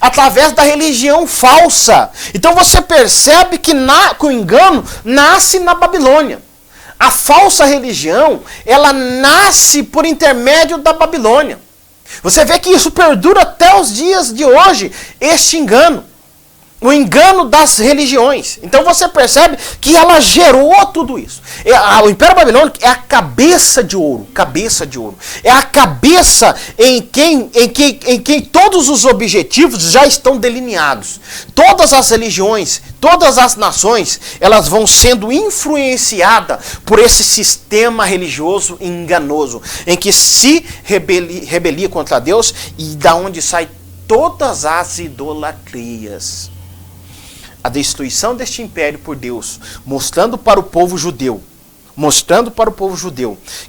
através da religião falsa. Então você percebe que o engano nasce na Babilônia. A falsa religião, ela nasce por intermédio da Babilônia. Você vê que isso perdura até os dias de hoje, este engano. O engano das religiões. Então você percebe que ela gerou tudo isso. O Império Babilônico é a cabeça de ouro. É a cabeça em quem todos os objetivos já estão delineados. Todas as religiões, todas as nações, elas vão sendo influenciadas por esse sistema religioso enganoso, em que se rebelia contra Deus e da onde sai todas as idolatrias. A destruição deste império por Deus, mostrando para o povo judeu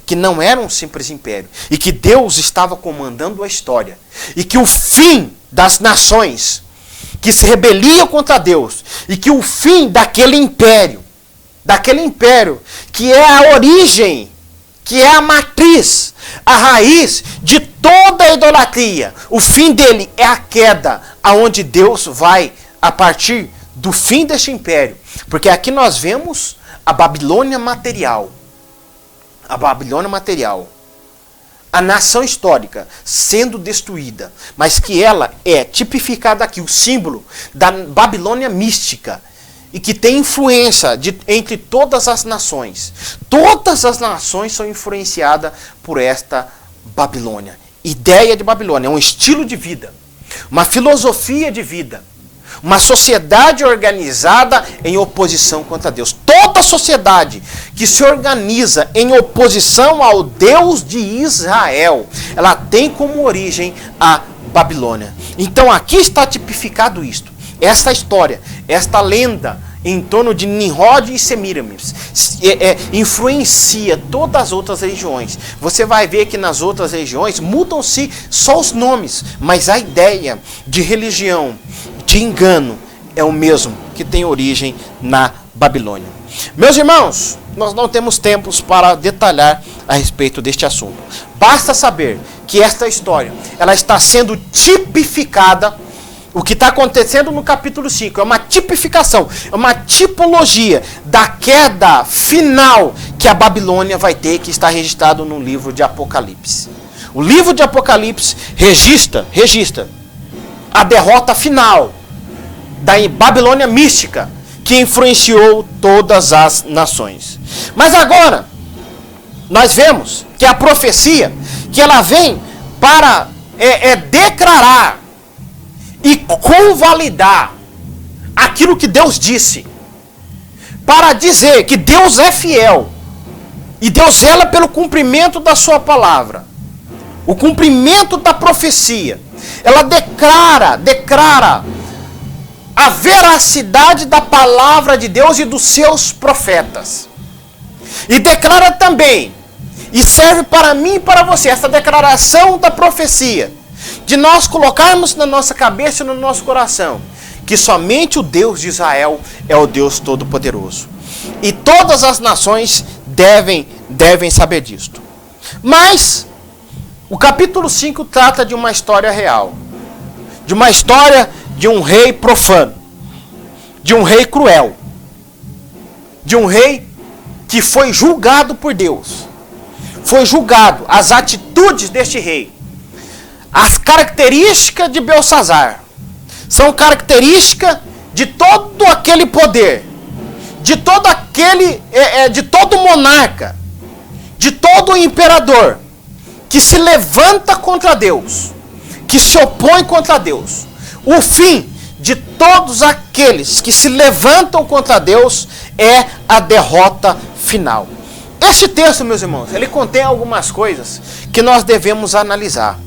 que não era um simples império e que Deus estava comandando a história e que o fim das nações que se rebeliam contra Deus e que o fim daquele império que é a origem, que é a matriz, a raiz de toda a idolatria, o fim dele é a queda, aonde Deus vai a partir do fim deste império, porque aqui nós vemos a Babilônia material, a nação histórica sendo destruída, mas que ela é tipificada aqui, o símbolo da Babilônia mística, e que tem influência entre todas as nações. Todas as nações são influenciadas por esta Babilônia. Ideia de Babilônia é um estilo de vida, uma filosofia de vida, uma sociedade organizada em oposição contra Deus. Toda sociedade que se organiza em oposição ao Deus de Israel, ela tem como origem a Babilônia. Então aqui está tipificado isto. Esta história, esta lenda em torno de Nimrod e Semíramis influencia todas as outras religiões. Você vai ver que nas outras religiões mudam-se só os nomes, mas a ideia de religião, de engano, é o mesmo que tem origem na Babilônia. Meus irmãos, nós não temos tempos para detalhar a respeito deste assunto. Basta saber que esta história, ela está sendo tipificada. O que está acontecendo no capítulo 5 é uma tipificação, é uma tipologia da queda final que a Babilônia vai ter, que está registrado no livro de Apocalipse. O livro de Apocalipse registra a derrota final da Babilônia mística, que influenciou todas as nações. Mas agora, nós vemos que a profecia, que ela vem para declarar e convalidar aquilo que Deus disse, para dizer que Deus é fiel e Deus zela pelo cumprimento da sua palavra, o cumprimento da profecia. Ela declara a veracidade da palavra de Deus e dos seus profetas. E declara também, e serve para mim e para você, essa declaração da profecia, de nós colocarmos na nossa cabeça e no nosso coração, que somente o Deus de Israel é o Deus Todo-Poderoso. E todas as nações devem saber disto. Mas o capítulo 5 trata de uma história real. De uma história de um rei profano. De um rei cruel. De um rei que foi julgado por Deus. Foi julgado. As atitudes deste rei. As características de Belsazar são características de todo aquele poder, de todo monarca, de todo imperador que se levanta contra Deus, que se opõe contra Deus. O fim de todos aqueles que se levantam contra Deus é a derrota final. Este texto, meus irmãos, ele contém algumas coisas que nós devemos analisar.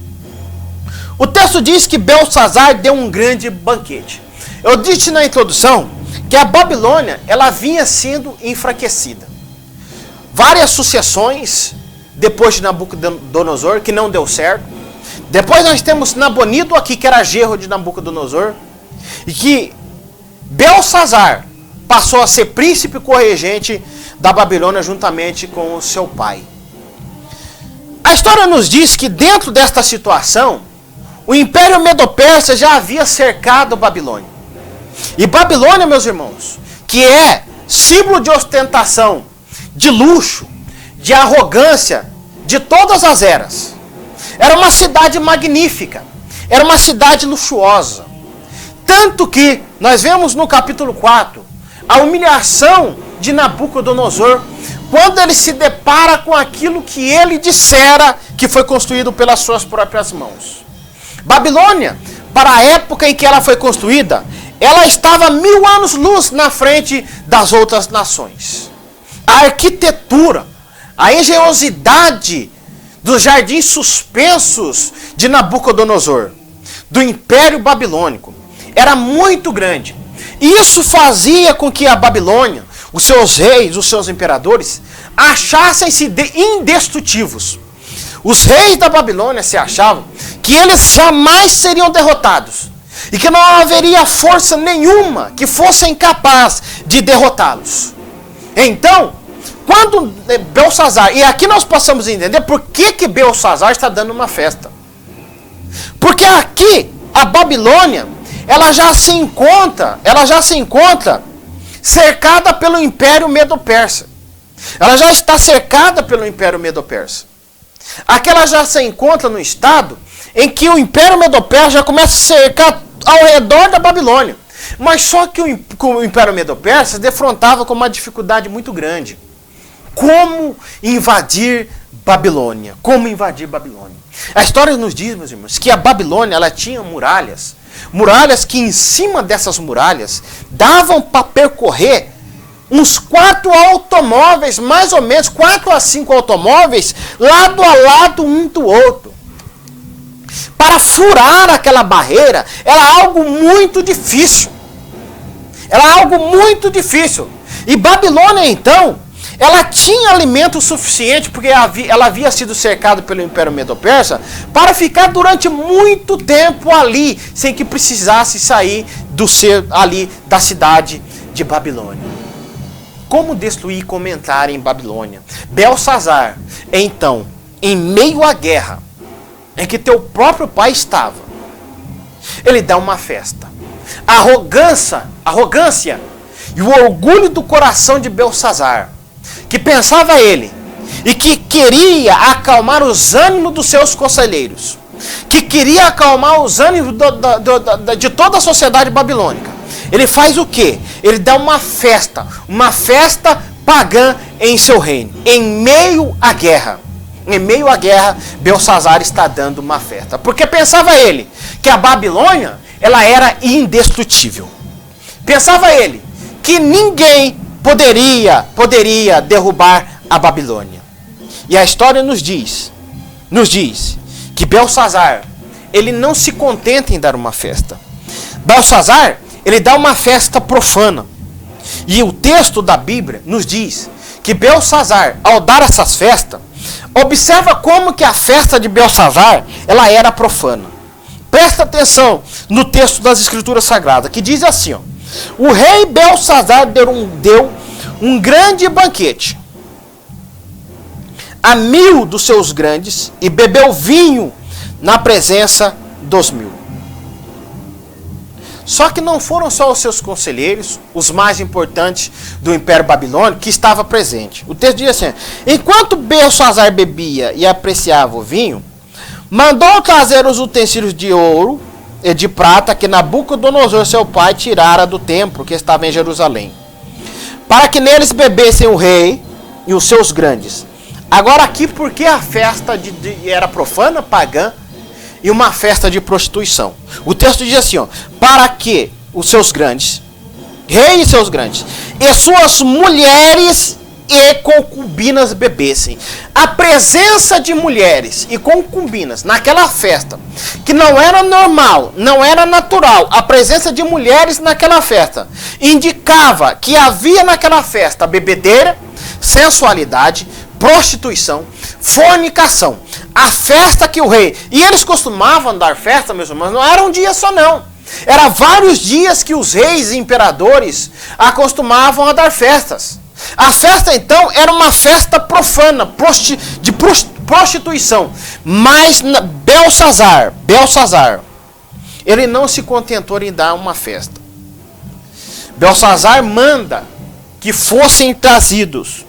O texto diz que Belsazar deu um grande banquete. Eu disse na introdução que a Babilônia, ela vinha sendo enfraquecida. Várias sucessões depois de Nabucodonosor, que não deu certo. Depois nós temos Nabonido aqui, que era genro de Nabucodonosor. E que Belsazar passou a ser príncipe corregente da Babilônia juntamente com o seu pai. A história nos diz que dentro desta situação, o Império Medo-Persa já havia cercado Babilônia. E Babilônia, meus irmãos, que é símbolo de ostentação, de luxo, de arrogância, de todas as eras. Era uma cidade magnífica, era uma cidade luxuosa. Tanto que nós vemos no capítulo 4 a humilhação de Nabucodonosor, quando ele se depara com aquilo que ele dissera que foi construído pelas suas próprias mãos. Babilônia, para a época em que ela foi construída, ela estava 1000 anos-luz na frente das outras nações. A arquitetura, a engenhosidade dos jardins suspensos de Nabucodonosor, do Império Babilônico, era muito grande. E isso fazia com que a Babilônia, os seus reis, os seus imperadores, achassem-se indestrutíveis. Os reis da Babilônia se achavam que eles jamais seriam derrotados e que não haveria força nenhuma que fosse incapaz de derrotá-los. Então, quando Belsazar, e aqui nós possamos entender por que Belsazar está dando uma festa. Porque aqui a Babilônia, ela já se encontra cercada pelo Império Medo-Persa. Ela já está cercada pelo Império Medo-Persa. Aqui ela já se encontra no estado em que o Império Medo-Persa já começa a cercar ao redor da Babilônia. Mas só que o Império Medo-Persa se defrontava com uma dificuldade muito grande. Como invadir Babilônia? Como invadir Babilônia? A história nos diz, meus irmãos, que a Babilônia ela tinha muralhas. Muralhas que em cima dessas muralhas davam para percorrer uns 4 automóveis, mais ou menos 4 a 5 automóveis, lado a lado um do outro. Para furar aquela barreira, era algo muito difícil. Era algo muito difícil. E Babilônia, então, ela tinha alimento suficiente, porque ela havia sido cercada pelo Império Medo-Persa, para ficar durante muito tempo ali, sem que precisasse sair ali da cidade de Babilônia. Como destruir e como entrar em Babilônia? Belsazar, então, em meio à guerra, em que teu próprio pai estava, ele dá uma festa. A arrogância e o orgulho do coração de Belsazar, que pensava ele e que queria acalmar os ânimos dos seus conselheiros, que queria acalmar os ânimos de toda a sociedade babilônica. Ele faz o quê? Ele dá uma festa pagã em seu reino, em meio à guerra. Em meio à guerra, Belsazar está dando uma festa. Porque pensava ele que a Babilônia, ela era indestrutível. Pensava ele que ninguém poderia derrubar a Babilônia. E a história nos diz que Belsazar, ele não se contenta em dar uma festa. Belsazar, ele dá uma festa profana. E o texto da Bíblia nos diz que Belsazar, ao dar essas festas, observa como que a festa de Belsazar, ela era profana. Presta atenção no texto das Escrituras Sagradas, que diz assim, ó: o rei Belsazar deu um grande banquete a 1000 dos seus grandes e bebeu vinho na presença dos 1000. Só que não foram só os seus conselheiros, os mais importantes do Império Babilônico, que estava presente. O texto diz assim: enquanto Belsazar bebia e apreciava o vinho, mandou trazer os utensílios de ouro e de prata que Nabucodonosor, seu pai, tirara do templo que estava em Jerusalém, para que neles bebessem o rei e os seus grandes. Agora aqui, porque a festa era profana, pagã, e uma festa de prostituição. O texto diz assim, ó: para que os seus grandes, rei e seus grandes, e suas mulheres e concubinas bebessem. A presença de mulheres e concubinas naquela festa, que não era normal, não era natural, a presença de mulheres naquela festa indicava que havia naquela festa bebedeira, sensualidade, prostituição, fornicação. A festa que o rei... E eles costumavam dar festa, meus irmãos, não era um dia só não. Era vários dias que os reis e imperadores acostumavam a dar festas. A festa, então, era uma festa profana, de prostituição. Mas Belsazar, ele não se contentou em dar uma festa. Belsazar manda que fossem trazidos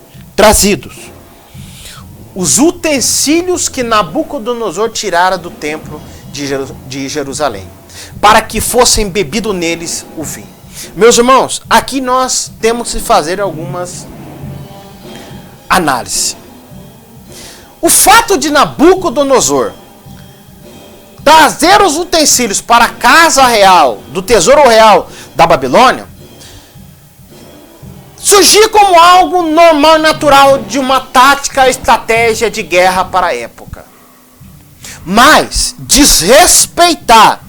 os utensílios que Nabucodonosor tirara do templo de Jerusalém, para que fossem bebido neles o vinho. Meus irmãos, aqui nós temos que fazer algumas análises. O fato de Nabucodonosor trazer os utensílios para a casa real, do tesouro real da Babilônia, surgir como algo normal e natural de uma tática, estratégia de guerra para a época. Mas desrespeitar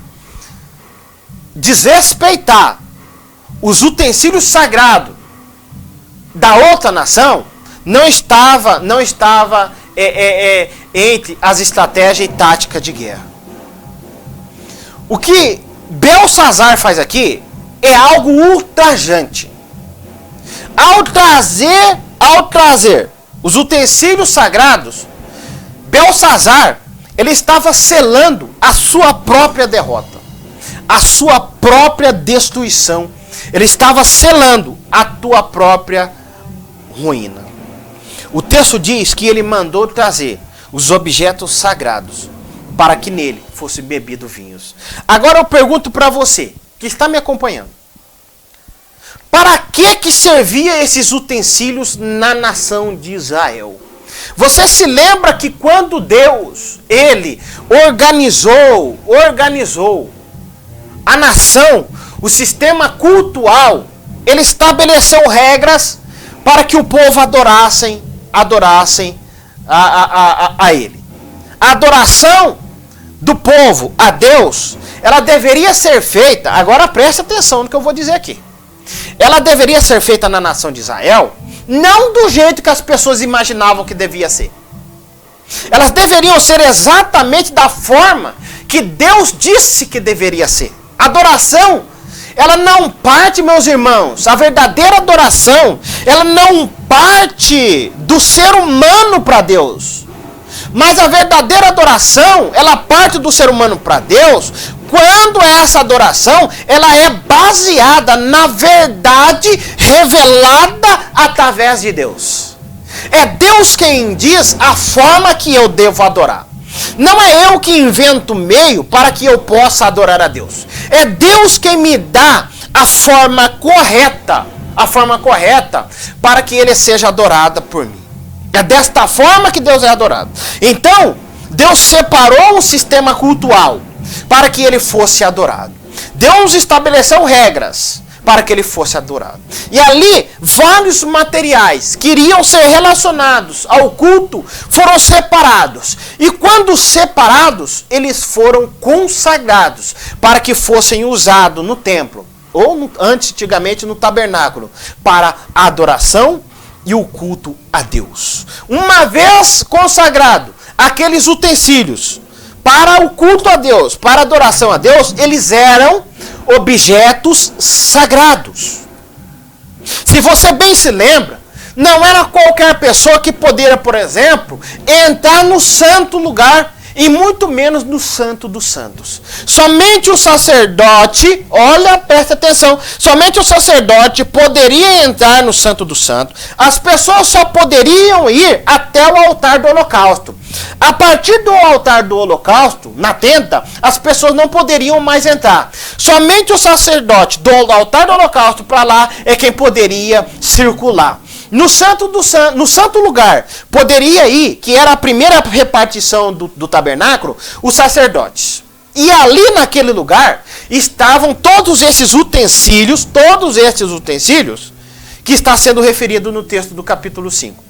os utensílios sagrados da outra nação não estava entre as estratégias e táticas de guerra. O que Belsazar faz aqui é algo ultrajante. Ao trazer os utensílios sagrados, Belsazar, ele estava selando a sua própria derrota, a sua própria destruição. Ele estava selando a tua própria ruína. O texto diz que ele mandou trazer os objetos sagrados para que nele fosse bebido vinhos. Agora eu pergunto para você, que está me acompanhando: para que servia esses utensílios na nação de Israel? Você se lembra que quando Deus, ele organizou a nação, o sistema cultual, ele estabeleceu regras para que o povo adorassem a ele. A adoração do povo a Deus, ela deveria ser feita, agora preste atenção no que eu vou dizer aqui. Ela deveria ser feita na nação de Israel, não do jeito que as pessoas imaginavam que devia ser. Elas deveriam ser exatamente da forma que Deus disse que deveria ser. Adoração, ela não parte, meus irmãos, a verdadeira adoração, ela não parte do ser humano para Deus. Mas a verdadeira adoração, ela parte do ser humano para Deus, quando essa adoração, ela é baseada na verdade revelada através de Deus. É Deus quem diz a forma que eu devo adorar. Não é eu que invento meio para que eu possa adorar a Deus. É Deus quem me dá a forma correta para que ele seja adorado por mim. É desta forma que Deus é adorado. Então, Deus separou um sistema cultual para que ele fosse adorado. Deus estabeleceu regras para que ele fosse adorado. E ali, vários materiais que iriam ser relacionados ao culto foram separados. E quando separados, eles foram consagrados para que fossem usados no templo, ou antigamente no tabernáculo, para a adoração e o culto a Deus. Uma vez consagrado aqueles utensílios para o culto a Deus, para a adoração a Deus, eles eram objetos sagrados. Se você bem se lembra, não era qualquer pessoa que poderia, por exemplo, entrar no santo lugar e muito menos no Santo dos Santos. Somente o sacerdote, olha, presta atenção, somente o sacerdote poderia entrar no Santo dos Santos. As pessoas só poderiam ir até o altar do holocausto. A partir do altar do holocausto, na tenda, as pessoas não poderiam mais entrar. Somente o sacerdote do altar do holocausto para lá é quem poderia circular. No santo lugar, poderia ir, que era a primeira repartição do tabernáculo, os sacerdotes. E ali naquele lugar estavam todos esses utensílios que está sendo referido no texto do capítulo 5.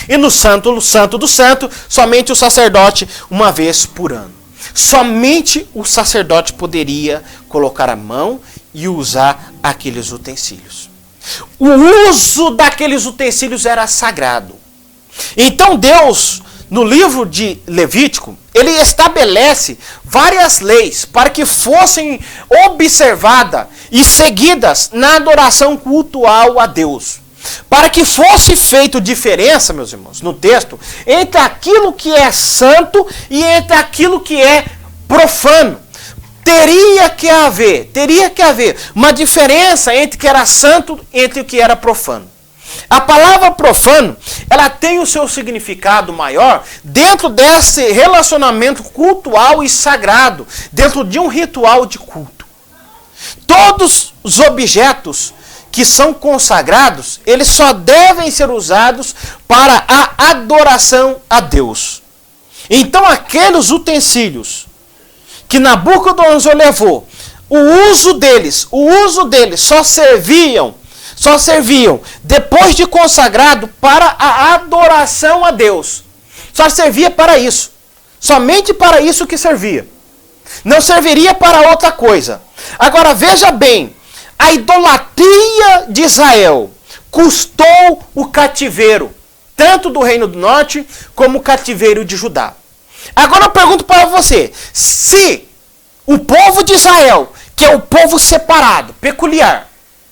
E no santo do santo, somente o sacerdote uma vez por ano. Somente o sacerdote poderia colocar a mão e usar aqueles utensílios. O uso daqueles utensílios era sagrado. Então Deus, no livro de Levítico, ele estabelece várias leis para que fossem observadas e seguidas na adoração cultual a Deus. Para que fosse feita diferença, meus irmãos, no texto, entre aquilo que é santo e entre aquilo que é profano. Teria que haver uma diferença entre o que era santo e entre o que era profano. A palavra profano, ela tem o seu significado maior dentro desse relacionamento cultual e sagrado, dentro de um ritual de culto. Todos os objetos que são consagrados, eles só devem ser usados para a adoração a Deus. Então aqueles utensílios que Nabucodonosor levou, o uso deles só serviam depois de consagrado para a adoração a Deus. Só servia para isso. Somente para isso que servia. Não serviria para outra coisa. Agora veja bem, a idolatria de Israel custou o cativeiro, tanto do Reino do Norte como o cativeiro de Judá. Agora eu pergunto para você, se o povo de Israel, que é o povo separado, peculiar,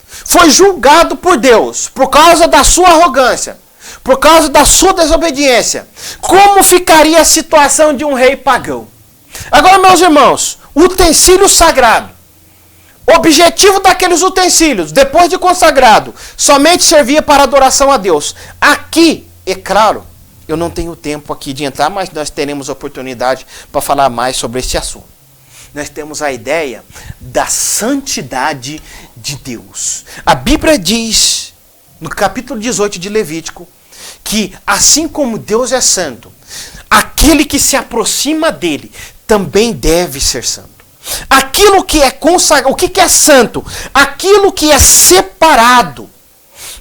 foi julgado por Deus por causa da sua arrogância, por causa da sua desobediência, como ficaria a situação de um rei pagão? Agora, meus irmãos, utensílio sagrado, o objetivo daqueles utensílios, depois de consagrado, somente servia para adoração a Deus. Aqui, é claro, eu não tenho tempo aqui de entrar, mas nós teremos oportunidade para falar mais sobre esse assunto. Nós temos a ideia da santidade de Deus. A Bíblia diz, no capítulo 18 de Levítico, que assim como Deus é santo, aquele que se aproxima dele também deve ser santo. Aquilo que é consagrado, o que é santo? Aquilo que é separado.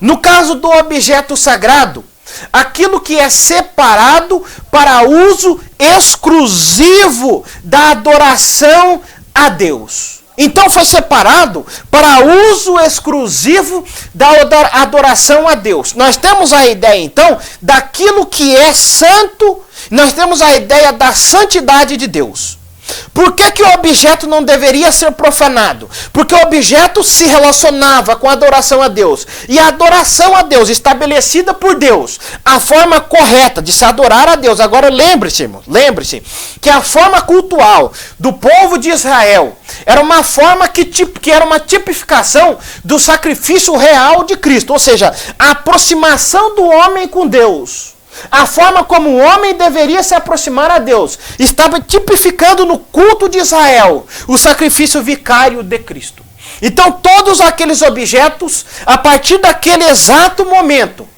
No caso do objeto sagrado, aquilo que é separado para uso exclusivo da adoração a Deus. Então foi separado para uso exclusivo da adoração a Deus. Nós temos a ideia então daquilo que é santo, nós temos a ideia da santidade de Deus. Por que o objeto não deveria ser profanado? Porque o objeto se relacionava com a adoração a Deus. E a adoração a Deus, estabelecida por Deus, a forma correta de se adorar a Deus. Agora lembre-se, irmão, lembre-se que a forma cultual do povo de Israel era uma forma que era uma tipificação do sacrifício real de Cristo. Ou seja, a aproximação do homem com Deus. A forma como o homem deveria se aproximar a Deus estava tipificando no culto de Israel o sacrifício vicário de Cristo. Então todos aqueles objetos, a partir daquele exato momento,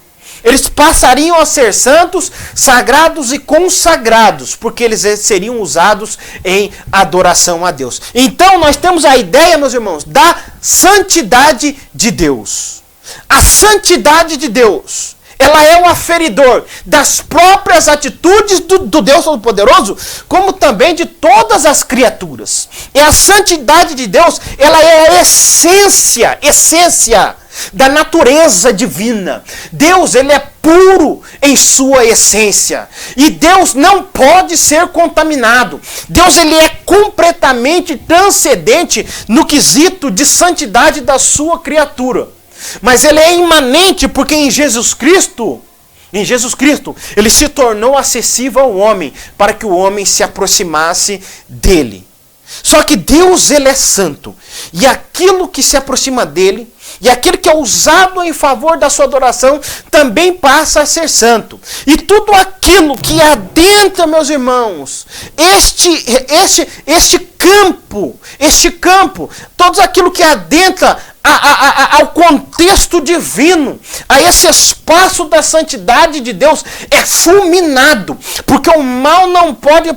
eles passariam a ser santos, sagrados e consagrados, porque eles seriam usados em adoração a Deus. Então nós temos a ideia, meus irmãos, da santidade de Deus. A santidade de Deus, ela é um aferidor das próprias atitudes do Deus Todo-Poderoso, como também de todas as criaturas. E a santidade de Deus, ela é a essência da natureza divina. Deus, ele é puro em sua essência. E Deus não pode ser contaminado. Deus, ele é completamente transcendente no quesito de santidade da sua criatura. Mas ele é imanente porque em Jesus Cristo, ele se tornou acessível ao homem, para que o homem se aproximasse dele. Só que Deus, ele é santo. E aquilo que se aproxima dele, e aquilo que é usado em favor da sua adoração, também passa a ser santo. E tudo aquilo que adentra, meus irmãos, este campo, todo aquilo que adentra ao contexto divino, a esse espaço da santidade de Deus, é fulminado, porque o mal não pode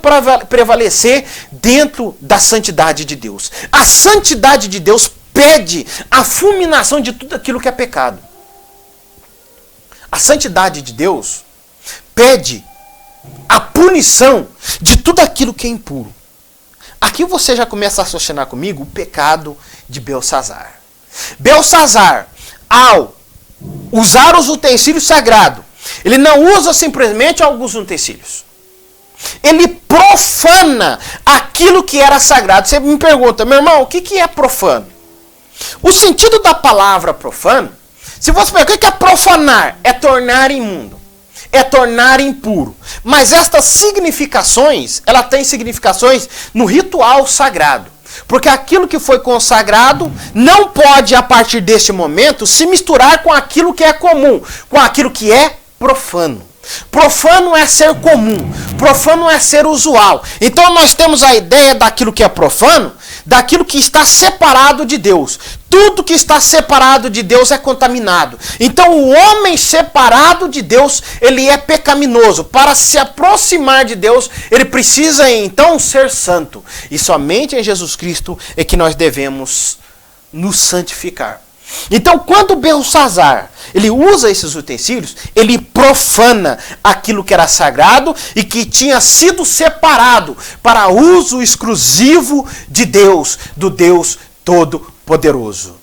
prevalecer dentro da santidade de Deus. A santidade de Deus pede a fulminação de tudo aquilo que é pecado. A santidade de Deus pede a punição de tudo aquilo que é impuro. Aqui você já começa a associar comigo o pecado de Belsazar. Belsazar, ao usar os utensílios sagrados, ele não usa simplesmente alguns utensílios. Ele profana aquilo que era sagrado. Você me pergunta, meu irmão, o que é profano? O sentido da palavra profano, se você perguntar o que é profanar, é tornar imundo, é tornar impuro. Mas estas significações, ela tem significações no ritual sagrado. Porque aquilo que foi consagrado não pode, a partir deste momento, se misturar com aquilo que é comum, com aquilo que é profano. Profano é ser comum, profano é ser usual. Então nós temos a ideia daquilo que é profano, daquilo que está separado de Deus. Tudo que está separado de Deus é contaminado. Então o homem separado de Deus, ele é pecaminoso. Para se aproximar de Deus, ele precisa então ser santo. E somente em Jesus Cristo é que nós devemos nos santificar. Então, quando Belsazar, ele usa esses utensílios, ele profana aquilo que era sagrado e que tinha sido separado para uso exclusivo de Deus, do Deus Todo-Poderoso.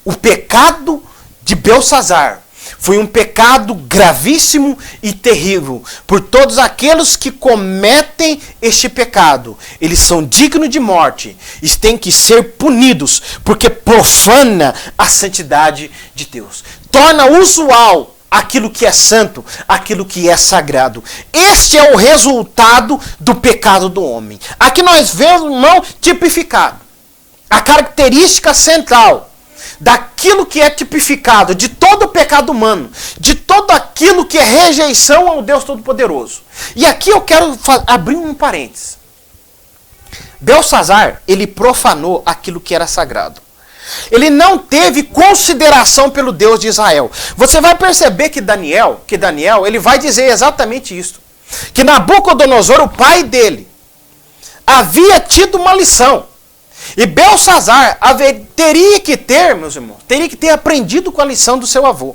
O pecado de Belsazar foi um pecado gravíssimo e terrível. Por todos aqueles que cometem este pecado, eles são dignos de morte. Eles têm que ser punidos, porque profana a santidade de Deus. Torna usual aquilo que é santo, aquilo que é sagrado. Este é o resultado do pecado do homem. Aqui nós vemos, irmão, tipificado a característica central daquilo que é tipificado, de todo o pecado humano, de todo aquilo que é rejeição ao Deus Todo-Poderoso. E aqui eu quero abrir um parênteses. Belsazar, ele profanou aquilo que era sagrado. Ele não teve consideração pelo Deus de Israel. Você vai perceber que Daniel, ele vai dizer exatamente isso. Que Nabucodonosor, o pai dele, havia tido uma lição. E Belsazar teria que ter, meus irmãos, teria que ter aprendido com a lição do seu avô.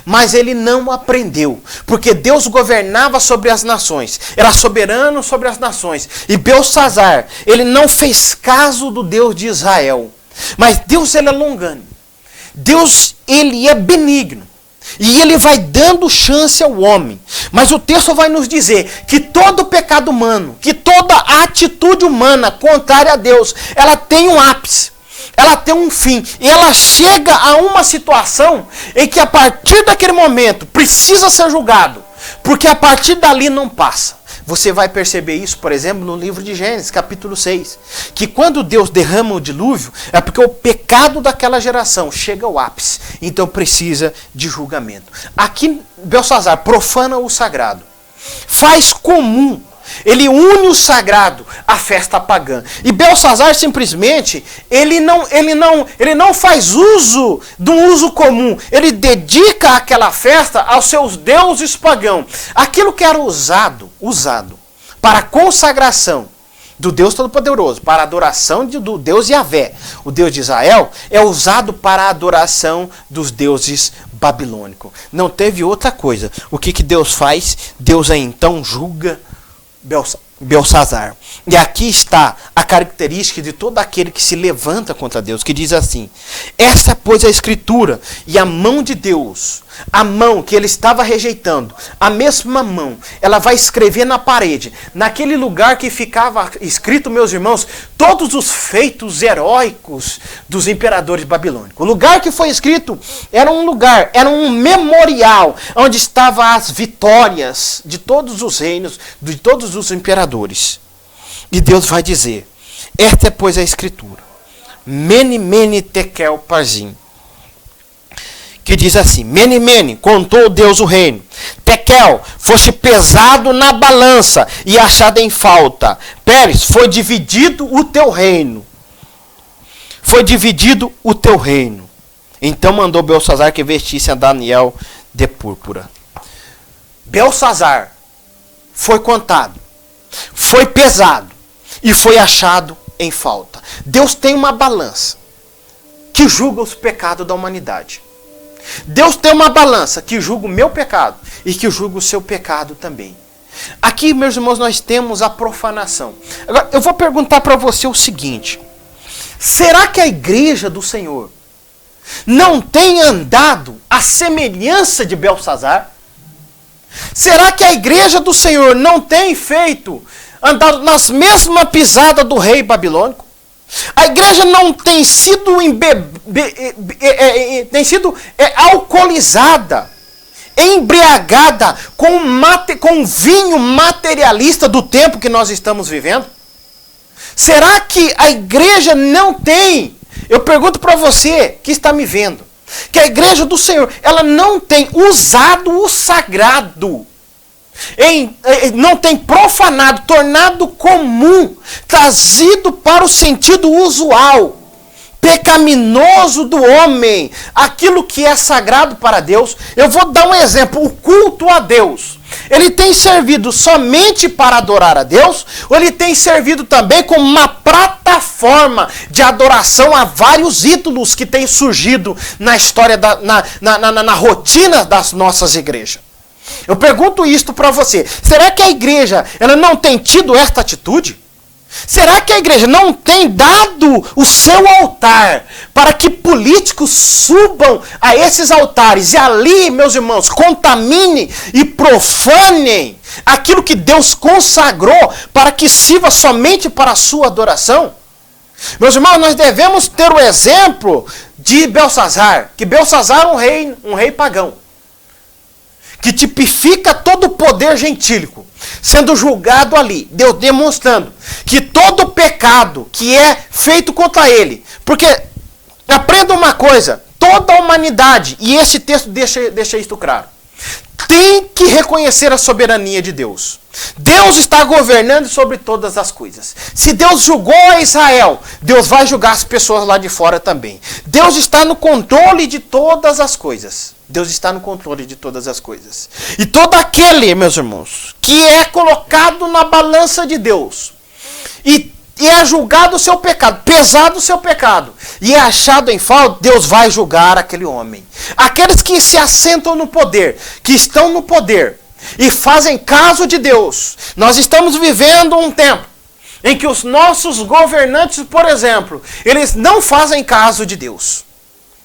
Mas ele não aprendeu, porque Deus governava sobre as nações, era soberano sobre as nações. E Belsazar, ele não fez caso do Deus de Israel. Mas Deus, ele é longânimo. Deus, ele é benigno. E ele vai dando chance ao homem. Mas o texto vai nos dizer que todo pecado humano, que toda atitude humana contrária a Deus, ela tem um ápice, ela tem um fim. E ela chega a uma situação em que a partir daquele momento precisa ser julgado. Porque a partir dali não passa. Você vai perceber isso, por exemplo, no livro de Gênesis, capítulo 6. Que quando Deus derrama o dilúvio, é porque o pecado daquela geração chega ao ápice. Então precisa de julgamento. Aqui, Belsazar profana o sagrado. Faz comum. Ele une o sagrado à festa pagã. E Belsazar simplesmente, ele não faz uso do uso comum. Ele dedica aquela festa aos seus deuses pagãos. Aquilo que era usado para a consagração do Deus Todo-Poderoso, para a adoração do Deus Yahvé, o Deus de Israel, é usado para a adoração dos deuses babilônicos. Não teve outra coisa. O que Deus faz? Deus aí então julga Belsazar. E aqui está a característica de todo aquele que se levanta contra Deus, que diz assim: essa, pois, é a escritura e a mão de Deus, a mão que ele estava rejeitando, a mesma mão, ela vai escrever na parede, naquele lugar que ficava escrito, meus irmãos, todos os feitos heróicos dos imperadores babilônicos. O lugar que foi escrito era um lugar, era um memorial, onde estavam as vitórias de todos os reinos, de todos os imperadores. E Deus vai dizer: esta é, pois, a escritura, Mene, Mene, Tekel, Parzim, que diz assim: Mene, Mene, contou Deus o reino. Tekel, foste pesado na balança e achado em falta. Pérez, foi dividido o teu reino. Foi dividido o teu reino. Então mandou Belsazar que vestisse a Daniel de púrpura. Belsazar foi contado, foi pesado e foi achado em falta. Deus tem uma balança que julga os pecados da humanidade. Deus tem uma balança que julga o meu pecado e que julga o seu pecado também. Aqui, meus irmãos, nós temos a profanação. Agora, eu vou perguntar para você o seguinte: será que a igreja do Senhor não tem andado à semelhança de Belsazar? Será que a igreja do Senhor não tem andado nas mesmas pisadas do rei babilônico? A igreja não tem sido, alcoolizada, embriagada com vinho materialista do tempo que nós estamos vivendo? Será que a igreja não tem? Eu pergunto para você que está me vendo, que a igreja do Senhor, ela não tem usado o sagrado, não tem profanado, tornado comum, trazido para o sentido usual, pecaminoso do homem, aquilo que é sagrado para Deus. Eu vou dar um exemplo: o culto a Deus, ele tem servido somente para adorar a Deus, ou ele tem servido também como uma plataforma de adoração a vários ídolos que têm surgido na história, na rotina das nossas igrejas? Eu pergunto isto para você: será que a igreja ela não tem tido esta atitude? Será que a igreja não tem dado o seu altar para que políticos subam a esses altares e ali, meus irmãos, contaminem e profanem aquilo que Deus consagrou para que sirva somente para a sua adoração? Meus irmãos, nós devemos ter o exemplo de Belsazar, que Belsazar é um rei pagão, que tipifica todo o poder gentílico, sendo julgado ali, Deus demonstrando que todo pecado que é feito contra ele, porque aprenda uma coisa, toda a humanidade, e esse texto deixa isto claro, tem que reconhecer a soberania de Deus. Deus está governando sobre todas as coisas. Se Deus julgou a Israel, Deus vai julgar as pessoas lá de fora também. Deus está no controle de todas as coisas. Deus está no controle de todas as coisas. E todo aquele, meus irmãos, que é colocado na balança de Deus e é julgado o seu pecado, pesado o seu pecado, e é achado em falta, Deus vai julgar aquele homem. Aqueles que se assentam no poder, que estão no poder e fazem caso de Deus. Nós estamos vivendo um tempo em que os nossos governantes, por exemplo, eles não fazem caso de Deus.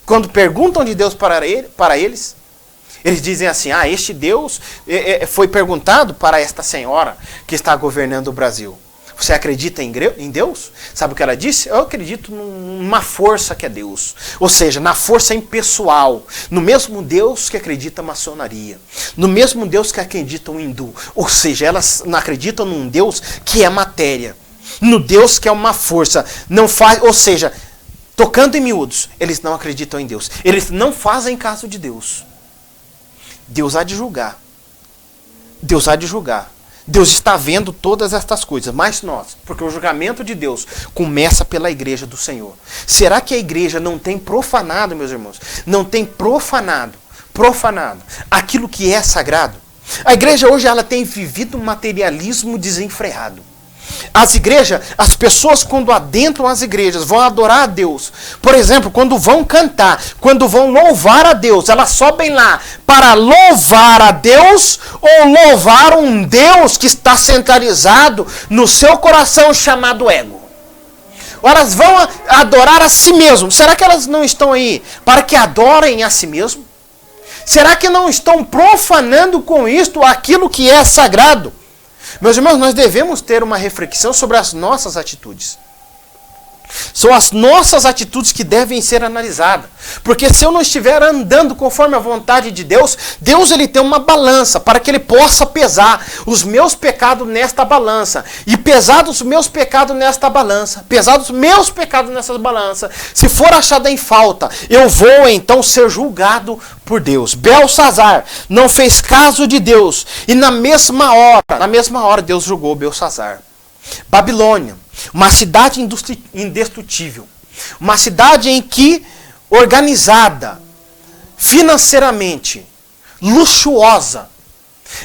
Quando perguntam de Deus para eles, Eles dizem assim, este Deus foi perguntado para esta senhora que está governando o Brasil. Você acredita em Deus? Sabe o que ela disse? Eu acredito numa força que é Deus. Ou seja, na força impessoal. No mesmo Deus que acredita na maçonaria. No mesmo Deus que acredita um hindu. Ou seja, elas não acreditam num Deus que é matéria. No Deus que é uma força. Não faz, ou seja, tocando em miúdos, eles não acreditam em Deus. Eles não fazem caso de Deus. Deus há de julgar. Deus há de julgar. Deus está vendo todas estas coisas, mas nós, porque o julgamento de Deus começa pela igreja do Senhor. Será que a igreja não tem profanado, meus irmãos? Não tem profanado aquilo que é sagrado? A igreja hoje ela tem vivido um materialismo desenfreado. As igrejas, as pessoas quando adentram as igrejas vão adorar a Deus. Por exemplo, quando vão cantar, quando vão louvar a Deus, elas sobem lá para louvar a Deus ou louvar um Deus que está centralizado no seu coração chamado ego. Ou elas vão adorar a si mesmo. Será que elas não estão aí para que adorem a si mesmo? Será que não estão profanando com isto aquilo que é sagrado? Meus irmãos, nós devemos ter uma reflexão sobre as nossas atitudes. São as nossas atitudes que devem ser analisadas. Porque se eu não estiver andando conforme a vontade de Deus, Deus ele tem uma balança para que ele possa pesar os meus pecados nesta balança. E pesados os meus pecados nesta balança, pesados os meus pecados nessa balança, se for achado em falta, eu vou então ser julgado por Deus. Belsazar não fez caso de Deus. E na mesma hora Deus julgou Belsazar. Babilônia, uma cidade indestrutível, uma cidade em que, organizada, financeiramente, luxuosa,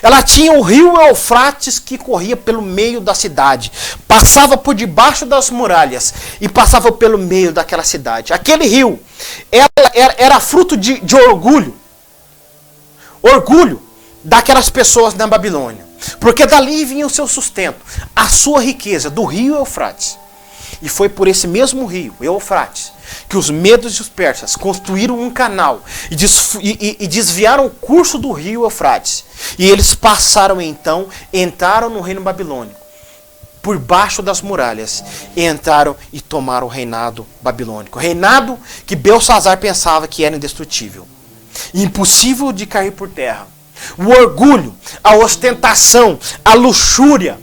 ela tinha o rio Eufrates que corria pelo meio da cidade, passava por debaixo das muralhas e passava pelo meio daquela cidade. Aquele rio era fruto de orgulho daquelas pessoas na Babilônia. Porque dali vinha o seu sustento, a sua riqueza, do rio Eufrates. E foi por esse mesmo rio, Eufrates, que os medos e os persas construíram um canal e desviaram o curso do rio Eufrates. E eles passaram então, entraram no reino babilônico, por baixo das muralhas, e entraram e tomaram o reinado babilônico. Reinado que Belsazar pensava que era indestrutível, impossível de cair por terra. O orgulho, a ostentação, a luxúria,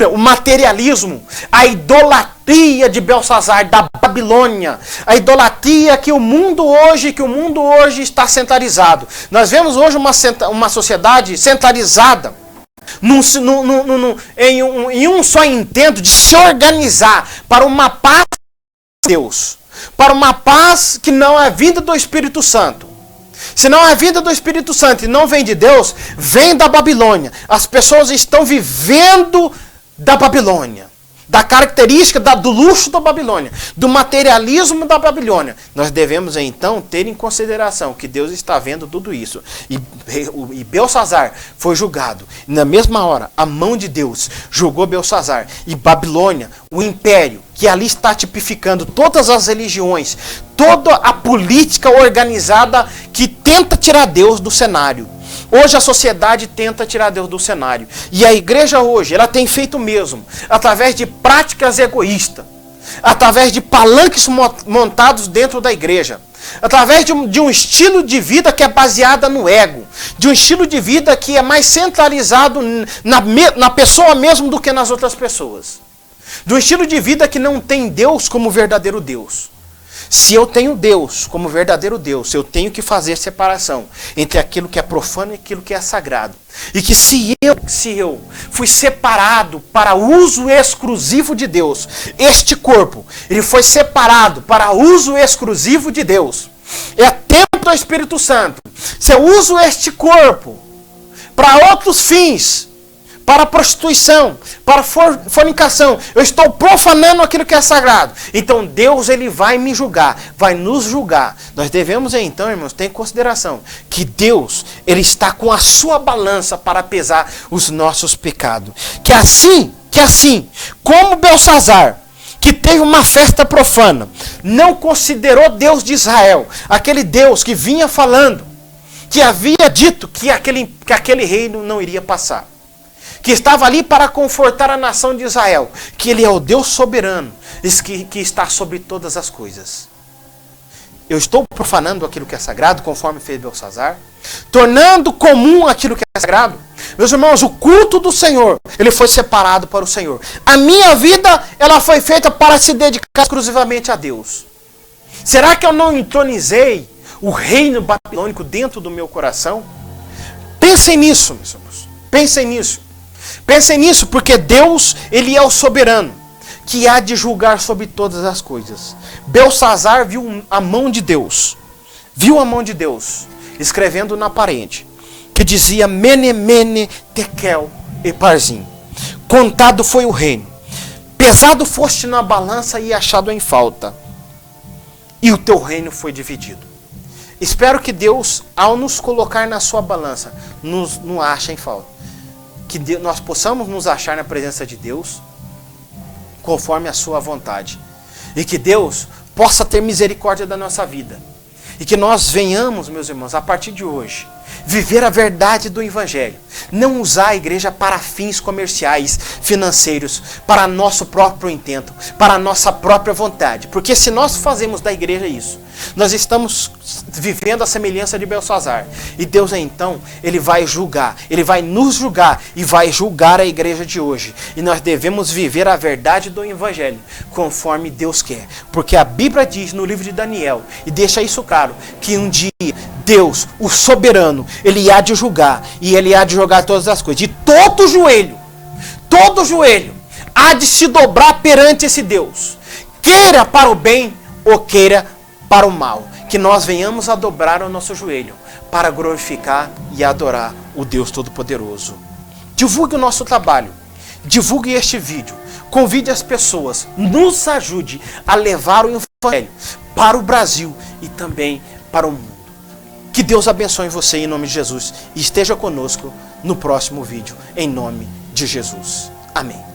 o materialismo, a idolatria de Belsazar, da Babilônia, a idolatria que o mundo hoje está centralizado. Nós vemos hoje uma sociedade centralizada em um só intento de se organizar para uma paz de Deus, para uma paz que não é vinda do Espírito Santo. Se não é vinda do Espírito Santo e não vem de Deus, vem da Babilônia. As pessoas estão vivendo da Babilônia, da característica do luxo da Babilônia, do materialismo da Babilônia. Nós devemos então ter em consideração que Deus está vendo tudo isso. E Belsazar foi julgado. E na mesma hora, a mão de Deus julgou Belsazar. E Babilônia, o império, que ali está tipificando todas as religiões, toda a política organizada que tenta tirar Deus do cenário. Hoje a sociedade tenta tirar Deus do cenário. E a igreja hoje, ela tem feito o mesmo, através de práticas egoístas, através de palanques montados dentro da igreja, através de um estilo de vida que é baseado no ego, de um estilo de vida que é mais centralizado na pessoa mesmo do que nas outras pessoas, de um estilo de vida que não tem Deus como verdadeiro Deus. Se eu tenho Deus como verdadeiro Deus, eu tenho que fazer separação entre aquilo que é profano e aquilo que é sagrado. E que se eu fui separado para uso exclusivo de Deus, este corpo, ele foi separado para uso exclusivo de Deus. É templo do Espírito Santo. Se eu uso este corpo para outros fins, para prostituição, para fornicação, eu estou profanando aquilo que é sagrado. Então Deus ele vai me julgar, vai nos julgar. Nós devemos então, irmãos, ter em consideração que Deus ele está com a sua balança para pesar os nossos pecados. Que assim, como Belsazar, que teve uma festa profana, não considerou Deus de Israel, aquele Deus que vinha falando, que havia dito que aquele reino não iria passar, que estava ali para confortar a nação de Israel, que ele é o Deus soberano, que está sobre todas as coisas. Eu estou profanando aquilo que é sagrado, conforme fez Belsazar, tornando comum aquilo que é sagrado. Meus irmãos, o culto do Senhor, ele foi separado para o Senhor. A minha vida, ela foi feita para se dedicar exclusivamente a Deus. Será que eu não entronizei o reino babilônico dentro do meu coração? Pensem nisso, meus irmãos. Pensem nisso. Pensem nisso, porque Deus, ele é o soberano, que há de julgar sobre todas as coisas. Belsazar viu a mão de Deus. Viu a mão de Deus, escrevendo na parede, que dizia Mene, Mene, Tekel e Parzim. Contado foi o reino. Pesado foste na balança e achado em falta. E o teu reino foi dividido. Espero que Deus, ao nos colocar na sua balança, nos ache em falta. Que nós possamos nos achar na presença de Deus, conforme a sua vontade. E que Deus possa ter misericórdia da nossa vida. E que nós venhamos, meus irmãos, a partir de hoje, viver a verdade do Evangelho. Não usar a igreja para fins comerciais, financeiros, para nosso próprio intento, para a nossa própria vontade. Porque se nós fazemos da igreja isso, nós estamos vivendo a semelhança de Belsazar. E Deus, então, ele vai julgar, ele vai nos julgar e vai julgar a igreja de hoje. E nós devemos viver a verdade do Evangelho, conforme Deus quer. Porque a Bíblia diz no livro de Daniel, e deixa isso claro, que um dia Deus, o soberano, ele há de julgar, e ele há de julgar todas as coisas. E todo joelho há de se dobrar perante esse Deus, queira para o bem ou queira para o mal. Que nós venhamos a dobrar o nosso joelho para glorificar e adorar o Deus Todo-Poderoso. Divulgue o nosso trabalho, divulgue este vídeo, convide as pessoas, nos ajude a levar o Evangelho para o Brasil e também para o mundo. Que Deus abençoe você em nome de Jesus e esteja conosco no próximo vídeo, em nome de Jesus. Amém.